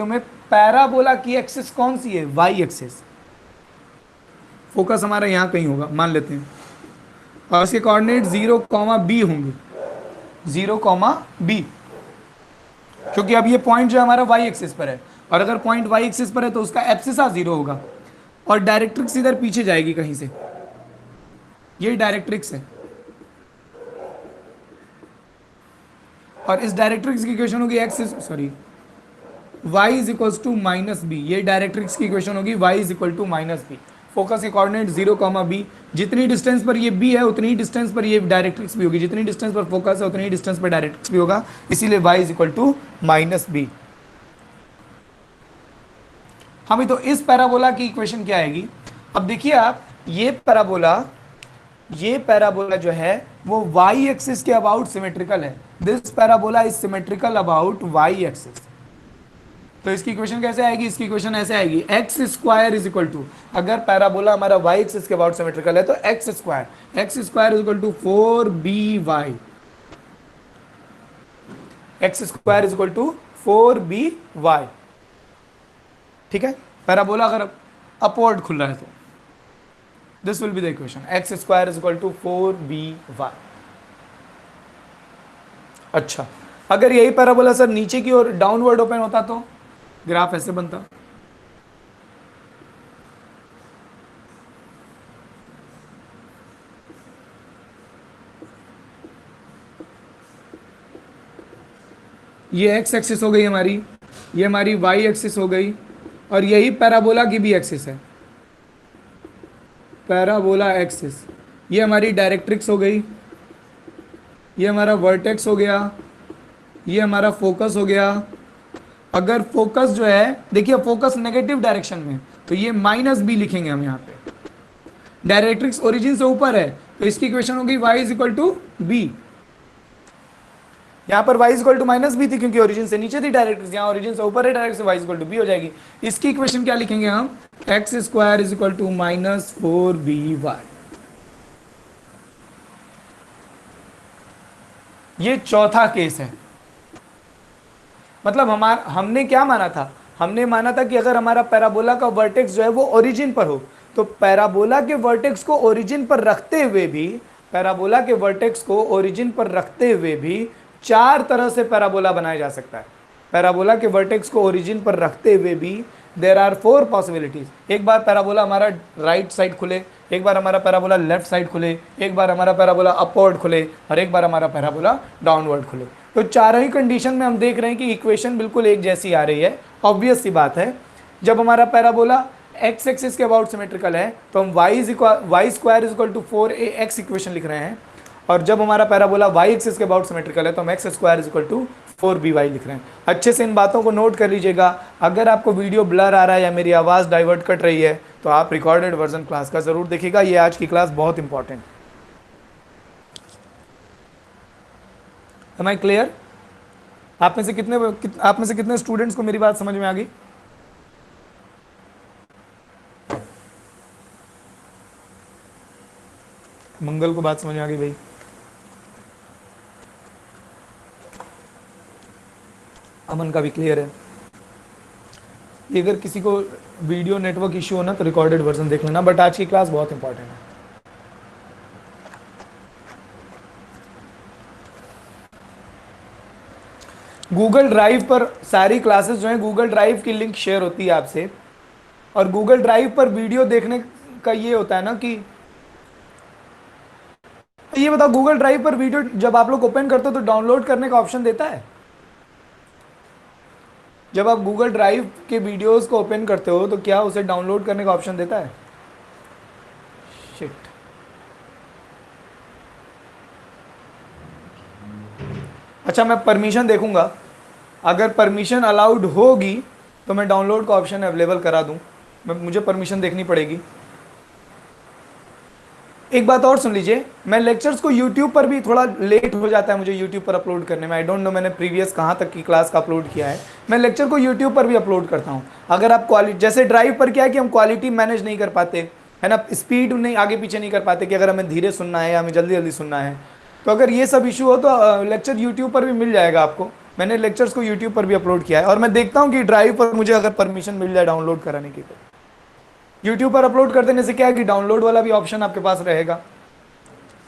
में पैराबोला की एक्सिस कौन सी है, वाई एक्सिस। फोकस हमारा यहां कहीं होगा मान लेते हैं, और इसके कोऑर्डिनेट 0,b होंगे, 0,b, क्योंकि अब ये पॉइंट जो हमारा वाई एक्सिस पर है, और अगर पॉइंट वाई एक्सिस पर है तो उसका एब्सिसा 0 होगा, और डायरेक्ट्रिक्स इधर पीछे जाएगी कहीं से, ये डायरेक्ट्रिक्स है, और इस डायरेक्ट्रिक्स की इक्वेशन होगी y is equal to minus b, ये डायरेक्ट्रिक्स की इक्वेशन होगी y is equal to minus b. Focus के कोऑर्डिनेट 0,b, जितनी डिस्टेंस पर ये b है उतनी ही डिस्टेंस पर ये डायरेक्ट्रिक्स भी होगी, जितनी डिस्टेंस पर फोकस है उतनी ही डिस्टेंस पर डायरेक्ट्रिक्स भी होगा, इसीलिए y is equal to minus b. हमें तो इस पैराबोला की इक्वेशन क्या आएगी, अब देखिए आप, ये पैराबोला जो है वो y एक्सिस के अबाउट सिमेट्रिकल है, this parabola is symmetrical about y axis. तो इसकी इक्वेशन कैसे आएगी, इसकी इक्वेशन ऐसे आएगी, x square is equal to, अगर पैराबोला हमारा y एक्सिस के अबाउट सिमेट्रिकल है तो x square is equal to 4by, x square is equal to 4by, ठीक है। पैराबोला अगर अपवर्ड खुल रहा है तो this will be the equation, x square is equal to 4by। अच्छा, अगर यही पैराबोला सर नीचे की ओर डाउनवर्ड ओपन होता तो ग्राफ ऐसे बनता, ये एक्स एक्सिस हो गई हमारी, ये हमारी वाई एक्सिस हो गई, और यही पैराबोला की भी एक्सिस है, पैराबोला एक्सिस, ये हमारी डायरेक्ट्रिक्स हो गई, ये हमारा वर्टेक्स हो गया, ये हमारा फोकस हो गया। अगर फोकस जो है, देखिए फोकस नेगेटिव डायरेक्शन में, तो ये माइनस बी लिखेंगे हम यहाँ पे, डायरेक्ट्रिक्स ओरिजिन से ऊपर है तो इसकी इक्वेशन होगी y is equal to b. यहाँ पर y is equal to minus b थी क्योंकि ओरिजिन से नीचे थी डायरेक्ट्रिक्स, यहाँ ओरिजिन से ऊपर है डायरेक्ट, से y is equal to b हो जाएगी। इसकी इक्वेशन क्या लिखेंगे हम, x square is equal to minus 4by। ये चौथा केस है, मतलब हमने क्या माना था, हमने माना था कि अगर हमारा पैराबोला का वर्टेक्स जो है वो ओरिजिन पर हो, तो पैराबोला के वर्टेक्स को ओरिजिन पर रखते हुए भी, पैराबोला के वर्टेक्स को ओरिजिन पर रखते हुए भी 4 तरह से पैराबोला बनाया जा सकता है। पैराबोला के वर्टेक्स को ओरिजिन पर रखते हुए भी देयर आर 4 पॉसिबिलिटीज। एक बार पैराबोला हमारा राइट साइड खुले, एक बार हमारा पैराबोला लेफ्ट साइड खुले, एक बार हमारा पैराबोला अपवर्ड खुले, और एक बार हमारा पैराबोला डाउनवर्ड खुले। तो चारों ही कंडीशन में हम देख रहे हैं कि इक्वेशन बिल्कुल एक जैसी आ रही है। ऑब्वियस सी बात है, जब हमारा पैराबोला एक्स एक्सिस के अबाउट सिमेट्रिकल है तो हम y square is equal to 4ax equation लिख रहे हैं, और जब हमारा पैराबोला वाई एक्सिस के अबाउट सिमेट्रिकल है तो हम x square is equal to 4by लिख रहे हैं। अच्छे से इन बातों को नोट कर लीजिएगा। अगर आपको वीडियो ब्लर आ रहा है या मेरी आवाज़ डाइवर्ट कट रही है तो आप रिकॉर्डेड वर्जन क्लास का ज़रूर देखिएगा, ये आज की क्लास बहुत इंपॉर्टेंट। M I clear? आप में से कितने स्टूडेंट्स को मेरी बात समझ में आ गई? मंगल को बात समझ में आ गई भाई? अमन का भी क्लियर है? ये अगर किसी को वीडियो नेटवर्क इश्यू हो ना तो रिकॉर्डेड वर्जन देख लेना, बट आज की क्लास बहुत इंपॉर्टेंट है। गूगल ड्राइव पर सारी क्लासेस जो हैं, गूगल ड्राइव की लिंक शेयर होती है आपसे, और गूगल ड्राइव पर वीडियो देखने का ये होता है ना कि, ये बताओ गूगल ड्राइव पर वीडियो जब आप लोग ओपन करते हो तो डाउनलोड करने का ऑप्शन देता है? जब आप गूगल ड्राइव के वीडियोस को ओपन करते हो तो क्या उसे डाउनलोड करने का ऑप्शन देता है? शिट। अच्छा, मैं परमिशन देखूंगा, अगर परमिशन अलाउड होगी तो मैं डाउनलोड का ऑप्शन अवेलेबल करा दूं। मुझे परमिशन देखनी पड़ेगी। एक बात और सुन लीजिए, मैं लेक्चर्स को यूट्यूब पर भी थोड़ा लेट हो जाता है मुझे यूट्यूब पर अपलोड करने में। आई डोंट नो मैंने प्रीवियस कहाँ तक की क्लास का अपलोड किया है। मैं लेक्चर को यूट्यूब पर भी अपलोड करता हूँ। अगर आप क्वालिटी, जैसे ड्राइव पर क्या है कि हम क्वालिटी मैनेज नहीं कर पाते, है ना, स्पीड नहीं, आगे पीछे नहीं कर पाते कि अगर हमें धीरे सुनना है या हमें जल्दी जल्दी सुनना है। तो अगर ये सब इशू हो तो लेक्चर यूट्यूब पर भी मिल जाएगा आपको। मैंने लेक्चर्स को यूट्यूब पर भी अपलोड किया है, और मैं देखता हूँ कि ड्राइव पर मुझे अगर परमिशन मिल जाए डाउनलोड कराने की, तो यूट्यूब पर अपलोड कर देने से क्या है कि डाउनलोड वाला भी ऑप्शन आपके पास रहेगा।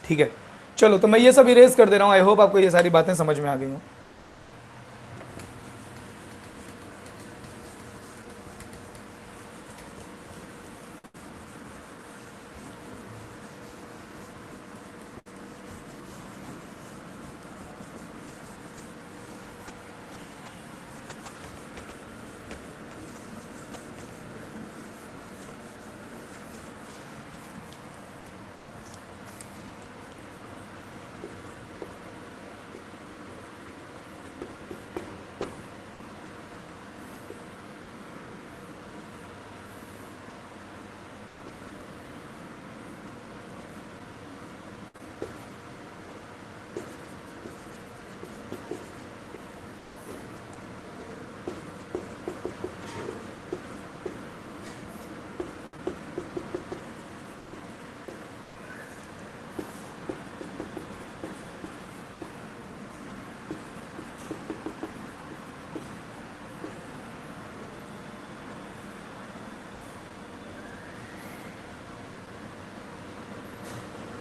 ठीक है, चलो, तो मैं ये सब इरेज कर दे रहा हूँ। आई होप आपको ये सारी बातें समझ में आ गई हों।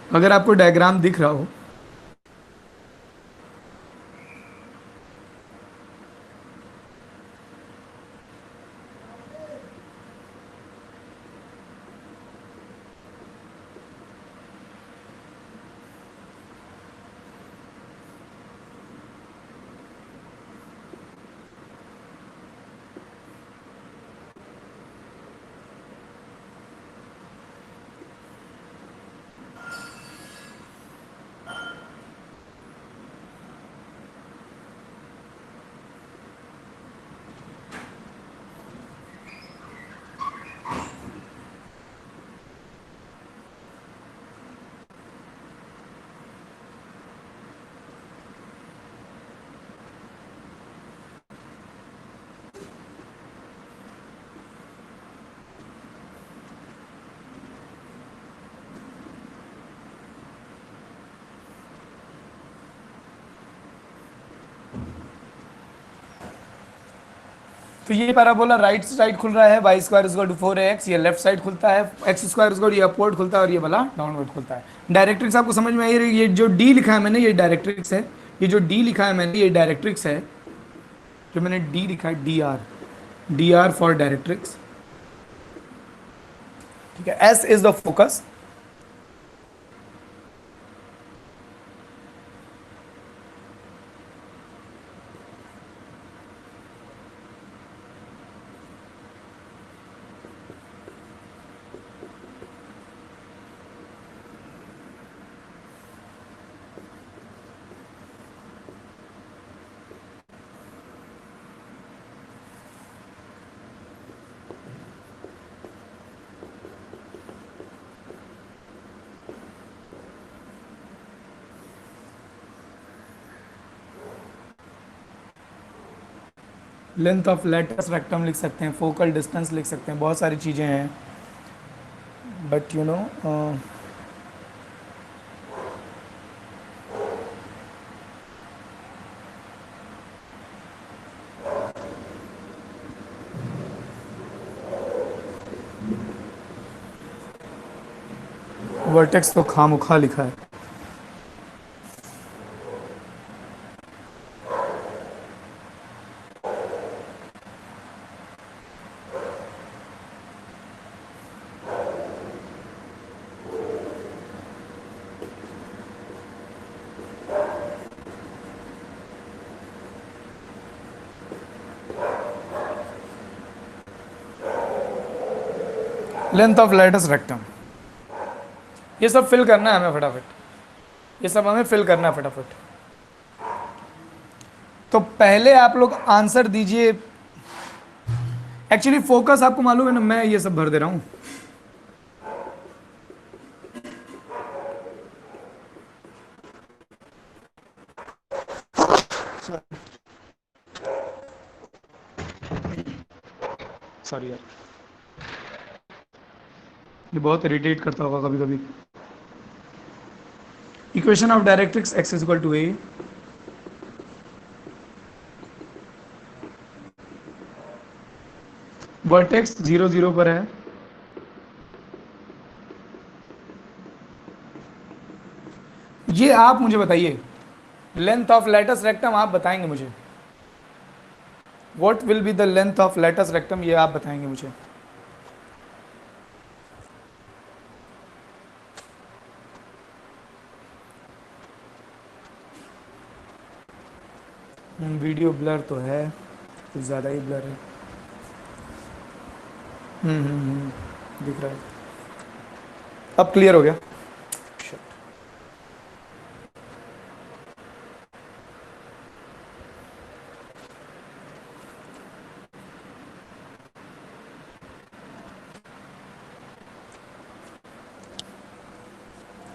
अगर आपको डायग्राम दिख रहा हो, तो ये पैराबोला राइट साइड खुल रहा है, y square is equal to 4x, ये लेफ्ट साइड खुलता है, x square is equal to ये अपवर्ड खुलता है और ये वाला डाउनवर्ड खुलता है। डायरेक्ट्रिक्स आपको समझ में आई रही? ये जो डी लिखा है मैंने, ये डायरेक्ट्रिक्स है। ये जो डी लिखा है मैंने, ये डायरेक्ट्रिक्स है। जो मैंने डी लिखा है, डी आर फॉर डायरेक्ट्रिक्स। ठीक है, S is the focus. Length of latus rectum लिख सकते हैं, फोकल डिस्टेंस लिख सकते हैं, बहुत सारी चीज़ें हैं, बट यू नो वर्टेक्स तो खामुखा लिखा है। लेंथ ऑफ लेटस रेक्टम, ये सब फिल करना है हमें फटाफट, ये सब हमें फिल करना है फटाफट। तो पहले आप लोग आंसर दीजिए। एक्चुअली फोकस आपको मालूम है ना, मैं ये सब भर दे रहा हूं। सॉरी यार, ये बहुत इरिटेट करता होगा कभी कभी। Equation of directrix x is equal to a, vertex 0 0 पर है, ये आप मुझे बताइए। लेंथ ऑफ लेटस रेक्टम आप बताएंगे मुझे, what will be the length of latus rectum, ये आप बताएंगे मुझे। वीडियो ब्लर तो है, कुछ ज़्यादा ही ब्लर है। दिख रहा है, अब क्लियर हो गया।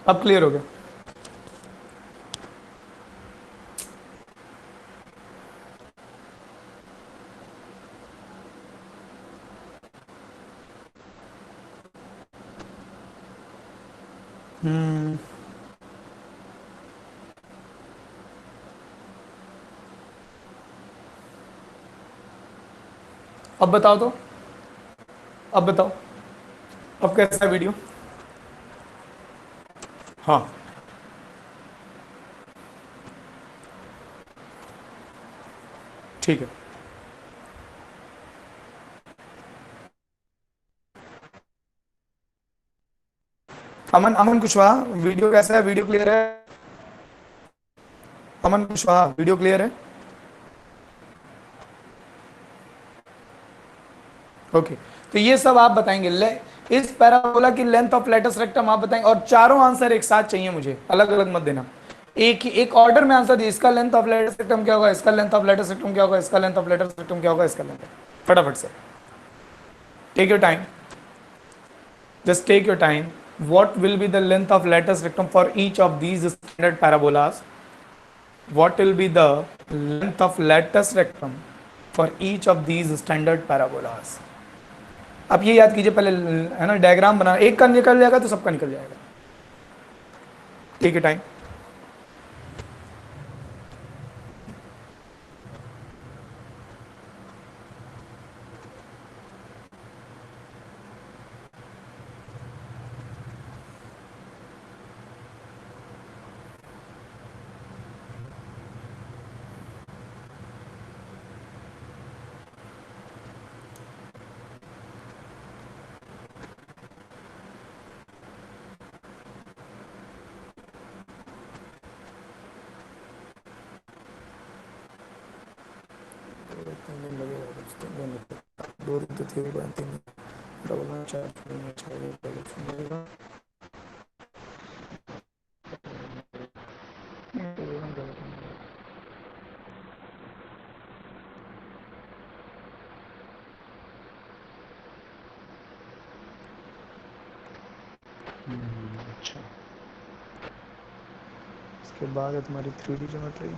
अब क्लियर हो गया। अब बताओ तो, अब बताओ, अब कैसा है वीडियो? हाँ, ठीक है। अमन अमन कुशवाहा, वीडियो कैसा है? वीडियो क्लियर है? अमन कुशवाहा, वीडियो क्लियर है? ओके, तो ये सब आप बताएंगे। इस पैराबोला की लेंथ ऑफ लेटस रेक्टम आप बताएंगे, और चारों आंसर एक साथ चाहिए मुझे, अलग अलग मत देना। एक ही एक ऑर्डर में आंसर दिए, इसका लेंथ ऑफ लेटस रेक्टम क्या होगा, इसका लेंथ ऑफ लेटस रेक्टम क्या होगा, इसका लेंथ ऑफ लेटस रेक्टम क्या होगा, इसका लेंथ। फटाफट से, take your time, just take your time. What will be the length of latus rectum for each of these standard parabolas? What will be the length of latus rectum for each of these standard parabolas? आप ये याद कीजिए पहले, है ना, डायग्राम बना, एक का निकल जाएगा तो सबका निकल जाएगा। ठीक है, टाइम। दो दिन तो थे, 3 डबल 4 अच्छा, इसके बाद है तुम्हारी 3D ज्योमेट्री।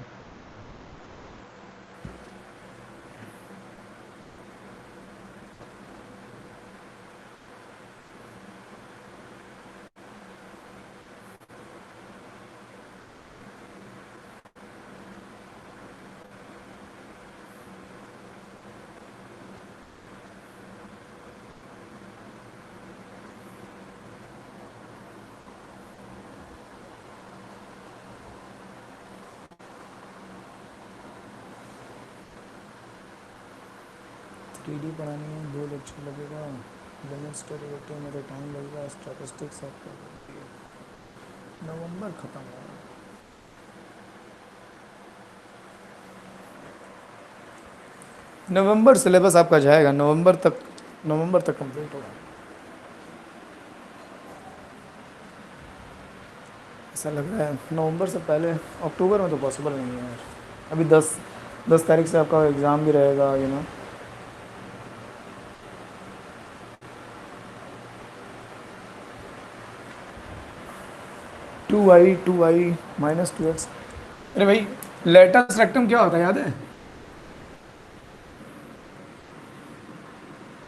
टीडी पढ़ाने में 2 लेक्चर लगेगा, लिमिट्स डेरिवेटिव में तो टाइम लगेगा, स्टैटिस्टिक्स आपका नवंबर ख़त्म होगा। नवंबर सिलेबस आपका जाएगा, नवंबर तक कंप्लीट होगा, ऐसा लग रहा है। नवंबर से पहले अक्टूबर में तो पॉसिबल नहीं है यार। अभी 10 तारीख से आपका एग्ज़ाम भी रहेगा, you know. To I -2x। अरे भाई लेटस रेक्टम क्या होता है याद है?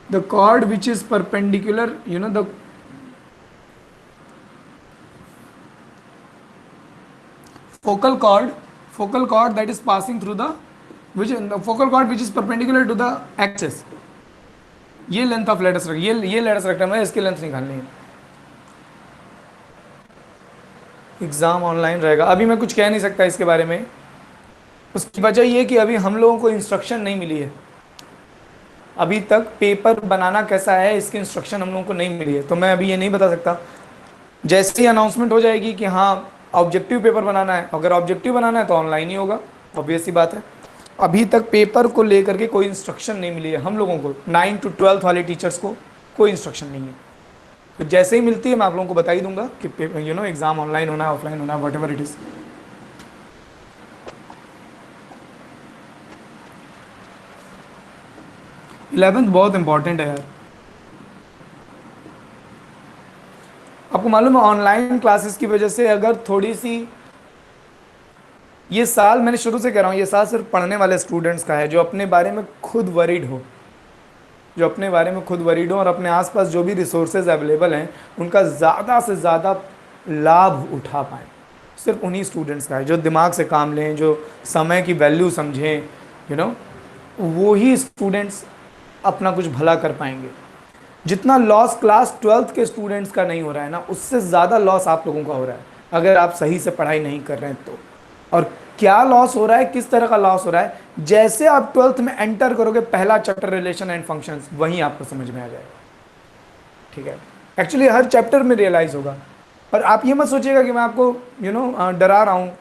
The chord which is perpendicular, you know, the focal cord that is passing through the focal cord which is perpendicular to the axis। ये लेंथ ऑफ लेटस ये लेटस रेक्टम है, इसकी लेंथ निकालनी है। एग्जाम ऑनलाइन रहेगा, अभी मैं कुछ कह नहीं सकता इसके बारे में। उसकी वजह ये कि अभी हम लोगों को इंस्ट्रक्शन नहीं मिली है, अभी तक पेपर बनाना कैसा है इसकी इंस्ट्रक्शन हम लोगों को नहीं मिली है, तो मैं अभी ये नहीं बता सकता। जैसे ही अनाउंसमेंट हो जाएगी कि हाँ ऑब्जेक्टिव पेपर बनाना है, अगर ऑब्जेक्टिव बनाना है तो ऑनलाइन ही होगा, ऑब्वियस सी बात है। अभी तक पेपर को लेकर के कोई इंस्ट्रक्शन नहीं मिली है हम लोगों को, 9 to 12 वाले टीचर्स को कोई इंस्ट्रक्शन नहीं है। तो जैसे ही मिलती है मैं आप लोगों को बता ही दूंगा कि यू नो एग्जाम ऑनलाइन होना है, ऑफलाइन होना है, what ever it is. Eleventh बहुत इंपॉर्टेंट है यार। आपको मालूम है ऑनलाइन क्लासेस की वजह से अगर थोड़ी सी, ये साल मैंने शुरू से कह रहा हूँ, ये साल सिर्फ पढ़ने वाले स्टूडेंट्स का है जो अपने बारे में खुद वरीड हो, और अपने आसपास जो भी रिसोर्सेज अवेलेबल हैं उनका ज़्यादा से ज़्यादा लाभ उठा पाएँ। सिर्फ उन्हीं स्टूडेंट्स का है जो दिमाग से काम लें, जो समय की वैल्यू समझें, यू नो, वो ही स्टूडेंट्स अपना कुछ भला कर पाएंगे। जितना लॉस क्लास 12th के स्टूडेंट्स का नहीं हो रहा है ना, उससे ज़्यादा लॉस आप लोगों का हो रहा है अगर आप सही से पढ़ाई नहीं कर रहे हैं तो। और क्या लॉस हो रहा है, किस तरह का लॉस हो रहा है, जैसे आप 12th में एंटर करोगे पहला चैप्टर रिलेशन एंड फंक्शंस, वहीं आपको समझ में आ जाएगा। ठीक है, एक्चुअली हर चैप्टर में रियलाइज होगा। और आप ये मत सोचिएगा कि मैं आपको यू नो डरा रहा हूँ,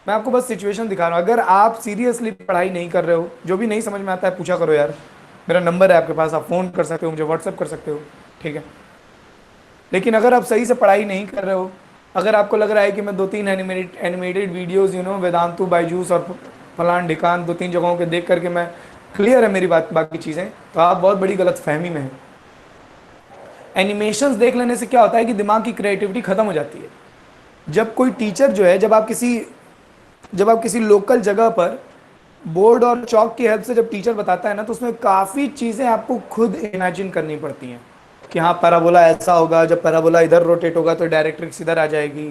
मैं आपको बस सिचुएशन दिखा रहा हूँ। अगर आप सीरियसली पढ़ाई नहीं कर रहे हो, जो भी नहीं समझ में आता है पूछा करो यार, मेरा नंबर है आपके पास, आप फ़ोन कर सकते हो, मुझे व्हाट्सअप कर सकते हो, ठीक है। लेकिन अगर आप सही से पढ़ाई नहीं कर रहे हो, अगर आपको लग रहा है कि मैं 2-3 animated videos you know Vedantu, Byju's और फलान ढिकान 2-3 जगहों के देख करके मैं क्लियर है मेरी बाकी चीज़ें, तो आप बहुत बड़ी गलत फहमी में हैं। एनिमेशंस देख लेने से क्या होता है कि दिमाग की क्रिएटिविटी ख़त्म हो जाती है। जब कोई टीचर जो है, जब आप किसी लोकल जगह पर बोर्ड और चौक की हेल्प से जब टीचर बताता है ना, तो उसमें काफ़ी चीज़ें आपको खुद इमेजिन करनी पड़ती हैं कि हाँ पैराबोला ऐसा होगा, जब पैराबोला इधर रोटेट होगा तो डायरेक्ट्रिक्स इधर आ जाएगी,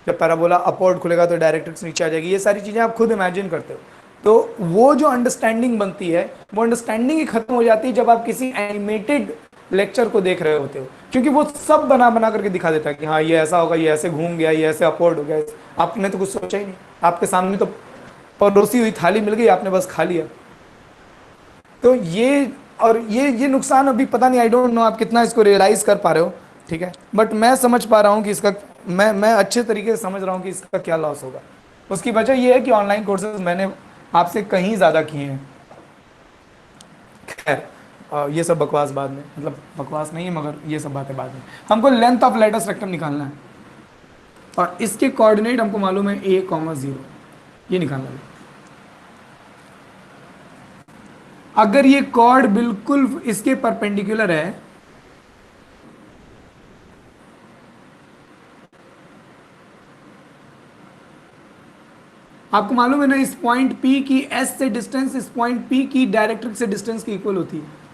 जब पैराबोला अपवर्ड खुलेगा तो डायरेक्ट्रिक्स नीचे आ जाएगी। ये सारी चीज़ें आप खुद इमेजिन करते हो, तो वो जो अंडरस्टैंडिंग बनती है, वो अंडरस्टैंडिंग ही खत्म हो जाती है जब आप किसी एनिमेटेड लेक्चर को देख रहे होते हो, क्योंकि वो सब बना करके दिखा देता है कि हाँ ये ऐसा होगा, ये ऐसे घूम गया, ये ऐसे अपवर्ड हो गया। आपने तो कुछ सोचा ही नहीं, आपके सामने तो परोसी हुई थाली मिल गई, आपने बस खा लिया। तो ये नुकसान अभी पता नहीं, आई डोंट नो आप कितना इसको रियलाइज कर पा रहे हो, ठीक है, बट मैं समझ पा रहा हूँ कि इसका मैं अच्छे तरीके से समझ रहा हूँ कि इसका क्या लॉस होगा। उसकी वजह ये है कि ऑनलाइन कोर्सेज मैंने आपसे कहीं ज़्यादा किए हैं। खैर ये सब बकवास बाद में, मतलब बकवास नहीं है मगर ये सब बातें बाद में। हमको लेंथ ऑफ लेटस रेक्टम निकालना है और इसके कोऑर्डिनेट हमको मालूम है a,0, ये निकालना है। अगर ये कॉर्ड बिल्कुल इसके परपेंडिकुलर है, आपको मालूम है ना इस पॉइंट P की S से डिस्टेंस इस पॉइंट P की डायरेक्ट्रिक्स से डिस्टेंस की इक्वल होती है।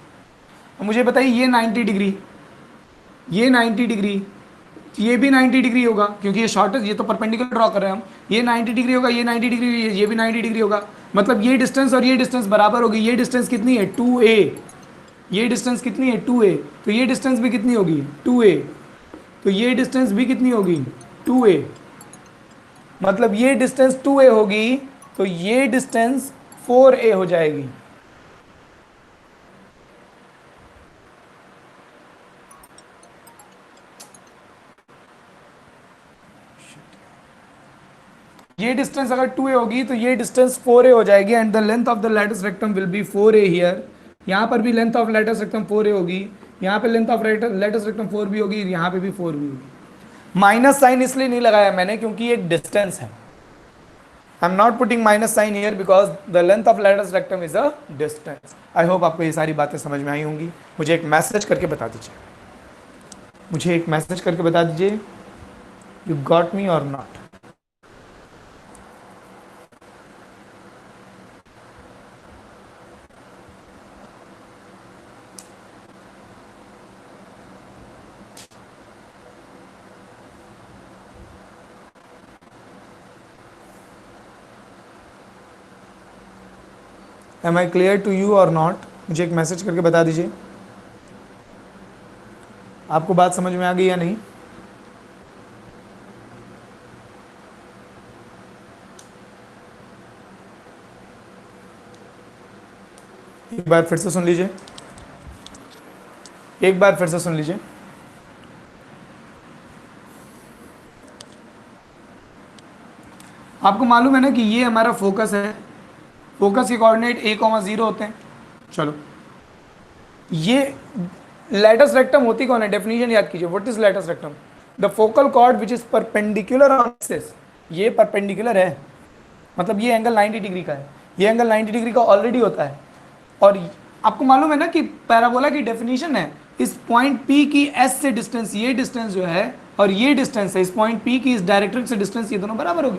अब मुझे बताइए ये 90 डिग्री, ये 90 डिग्री, ये भी 90 डिग्री होगा क्योंकि ये शॉर्टेज, ये तो परपेंडिकुलर ड्रॉ कर रहे हैं हम, ये 90 डिग्री होगा, ये 90 डिग्री, ये भी 90 डिग्री होगा। मतलब ये डिस्टेंस और ये डिस्टेंस बराबर होगी। ये डिस्टेंस कितनी है 2a, ये डिस्टेंस कितनी है 2a, तो ये डिस्टेंस भी कितनी होगी 2a, तो ये डिस्टेंस भी कितनी होगी 2a, मतलब ये डिस्टेंस 2a होगी तो ये डिस्टेंस 4a हो जाएगी। ये डिस्टेंस अगर 2a होगी तो ये डिस्टेंस 4a हो जाएगी and the length of the lattice rectum will be 4a here. यहाँ पर भी length of latus rectum 4a होगी, यहाँ पे लेंथ ऑफ लैटिस रेक्टम 4 भी होगी, यहाँ पे भी 4 भी होगी। माइनस साइन इसलिए नहीं लगाया मैंने क्योंकि एक डिस्टेंस है। I am not putting minus sign here because the length of latus rectum is a distance. I hope आपको ये सारी बातें समझ में आई होंगी। मुझे एक मैसेज करके बता दीजिए, मुझे एक मैसेज करके बता दीजिए, you got me or not. Am I clear to you or not? मुझे एक मैसेज करके बता दीजिए, आपको बात समझ में आ गई या नहीं? एक बार फिर से सुन लीजिए, एक बार फिर से सुन लीजिए। आपको मालूम है ना कि ये हमारा फोकस है, फोकस के कोऑर्डिनेट a,0 होते हैं। चलो, ये लैटिस रेक्टम होती कौन है? डेफिनेशन याद कीजिए। What is lattice rectum? The focal cord which is perpendicular on axis. ये परपेंडिकुलर है, मतलब ये एंगल 90 डिग्री का है, ये एंगल 90 डिग्री का ऑलरेडी होता है। और आपको मालूम है ना कि पैराबोला की डेफिनेशन है, इस पॉइंट P की S से डिस्टेंस, ये डिस्टेंस जो है और ये डिस्टेंस है, इस पॉइंट P की इस डायरेक्ट्रिक्स से डिस्टेंस, ये दोनों बराबर होगी।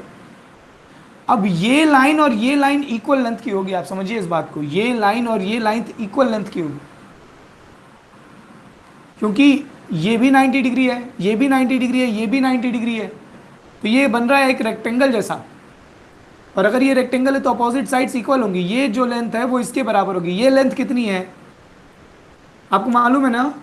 अब ये लाइन और ये लाइन इक्वल लेंथ की होगी, आप समझिए इस बात को, ये लाइन और ये लाइन इक्वल लेंथ की होगी, क्योंकि ये भी 90 डिग्री है, ये भी 90 डिग्री है, ये भी 90 डिग्री है, तो ये बन रहा है एक रेक्टेंगल जैसा। और अगर ये रेक्टेंगल है तो अपोजिट साइड्स इक्वल होंगी, ये जो लेंथ है वो इसके बराबर होगी। ये लेंथ कितनी है आपको मालूम है ना?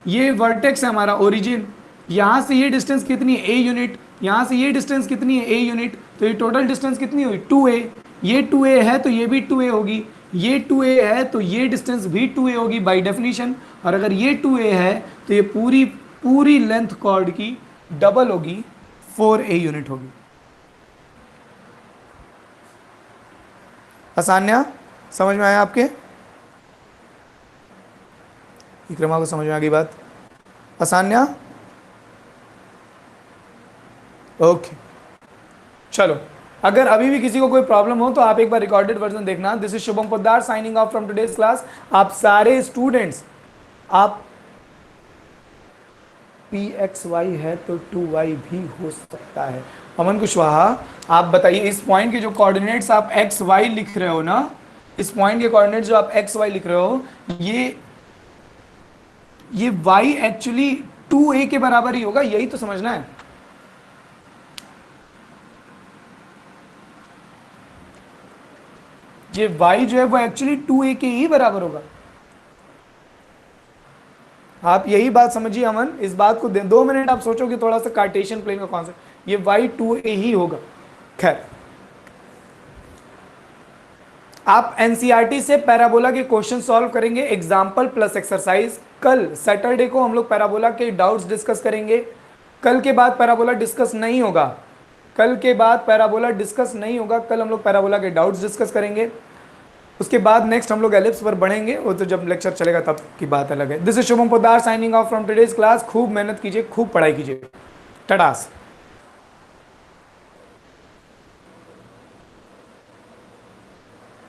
ये वर्टेक्स है हमारा ओरिजिन, यहाँ से ये डिस्टेंस कितनी है? a unit. यहाँ से ये डिस्टेंस कितनी है? a unit. तो ये टोटल डिस्टेंस कितनी हुई? 2a। ये 2a है तो ये भी 2a होगी, ये 2a है तो ये डिस्टेंस भी 2a होगी बाय डेफिनेशन। और अगर ये 2a है तो ये पूरी लेंथ कॉर्ड की डबल होगी, 4a यूनिट होगी। आसान्या समझ में आया आपके? विक्रमा को समझ में आ गई बात? आसान्या? ओके, चलो, अगर अभी भी किसी को कोई प्रॉब्लम हो तो आप एक बार रिकॉर्डेड वर्जन देखना। This is Shubham Poddar signing off from today's class. आप सारे स्टूडेंट्स, आप pxy है तो 2y भी हो सकता है। अमन कुशवाहा, आप बताइए, इस पॉइंट के जो कोऑर्डिनेट्स आप xy लिख रहे हो ना, इस पॉइंट के कोऑर्डिनेट्स जो आप xy लिख रहे हो, ये y एक्चुअली 2a के बराबर ही होगा, यही तो समझना है। ये y जो है वो एक्चुअली 2a के ही बराबर होगा। आप यही बात समझिए अमन, इस बात को 2 मिनट आप सोचोगे थोड़ा सा, कार्टेशियन प्लेन का कॉन्सेप्ट, ये y 2a ही होगा। खैर, आप एनसीईआरटी से पैराबोला के क्वेश्चन सॉल्व करेंगे, एग्जाम्पल प्लस एक्सरसाइज। कल सैटरडे को हम लोग पैराबोला के डाउट्स डिस्कस करेंगे। कल के बाद पैराबोला डिस्कस नहीं होगा, कल के बाद पैराबोला डिस्कस नहीं होगा, कल हम लोग पैराबोला के डाउट्स डिस्कस करेंगे। उसके बाद नेक्स्ट हम लोग एलिप्स पर बढ़ेंगे, वो तो जब लेक्चर चलेगा तब की बात अलग है। This is Shubham Poddar signing off from today's class. खूब मेहनत कीजिए, खूब पढ़ाई कीजिए। टडास।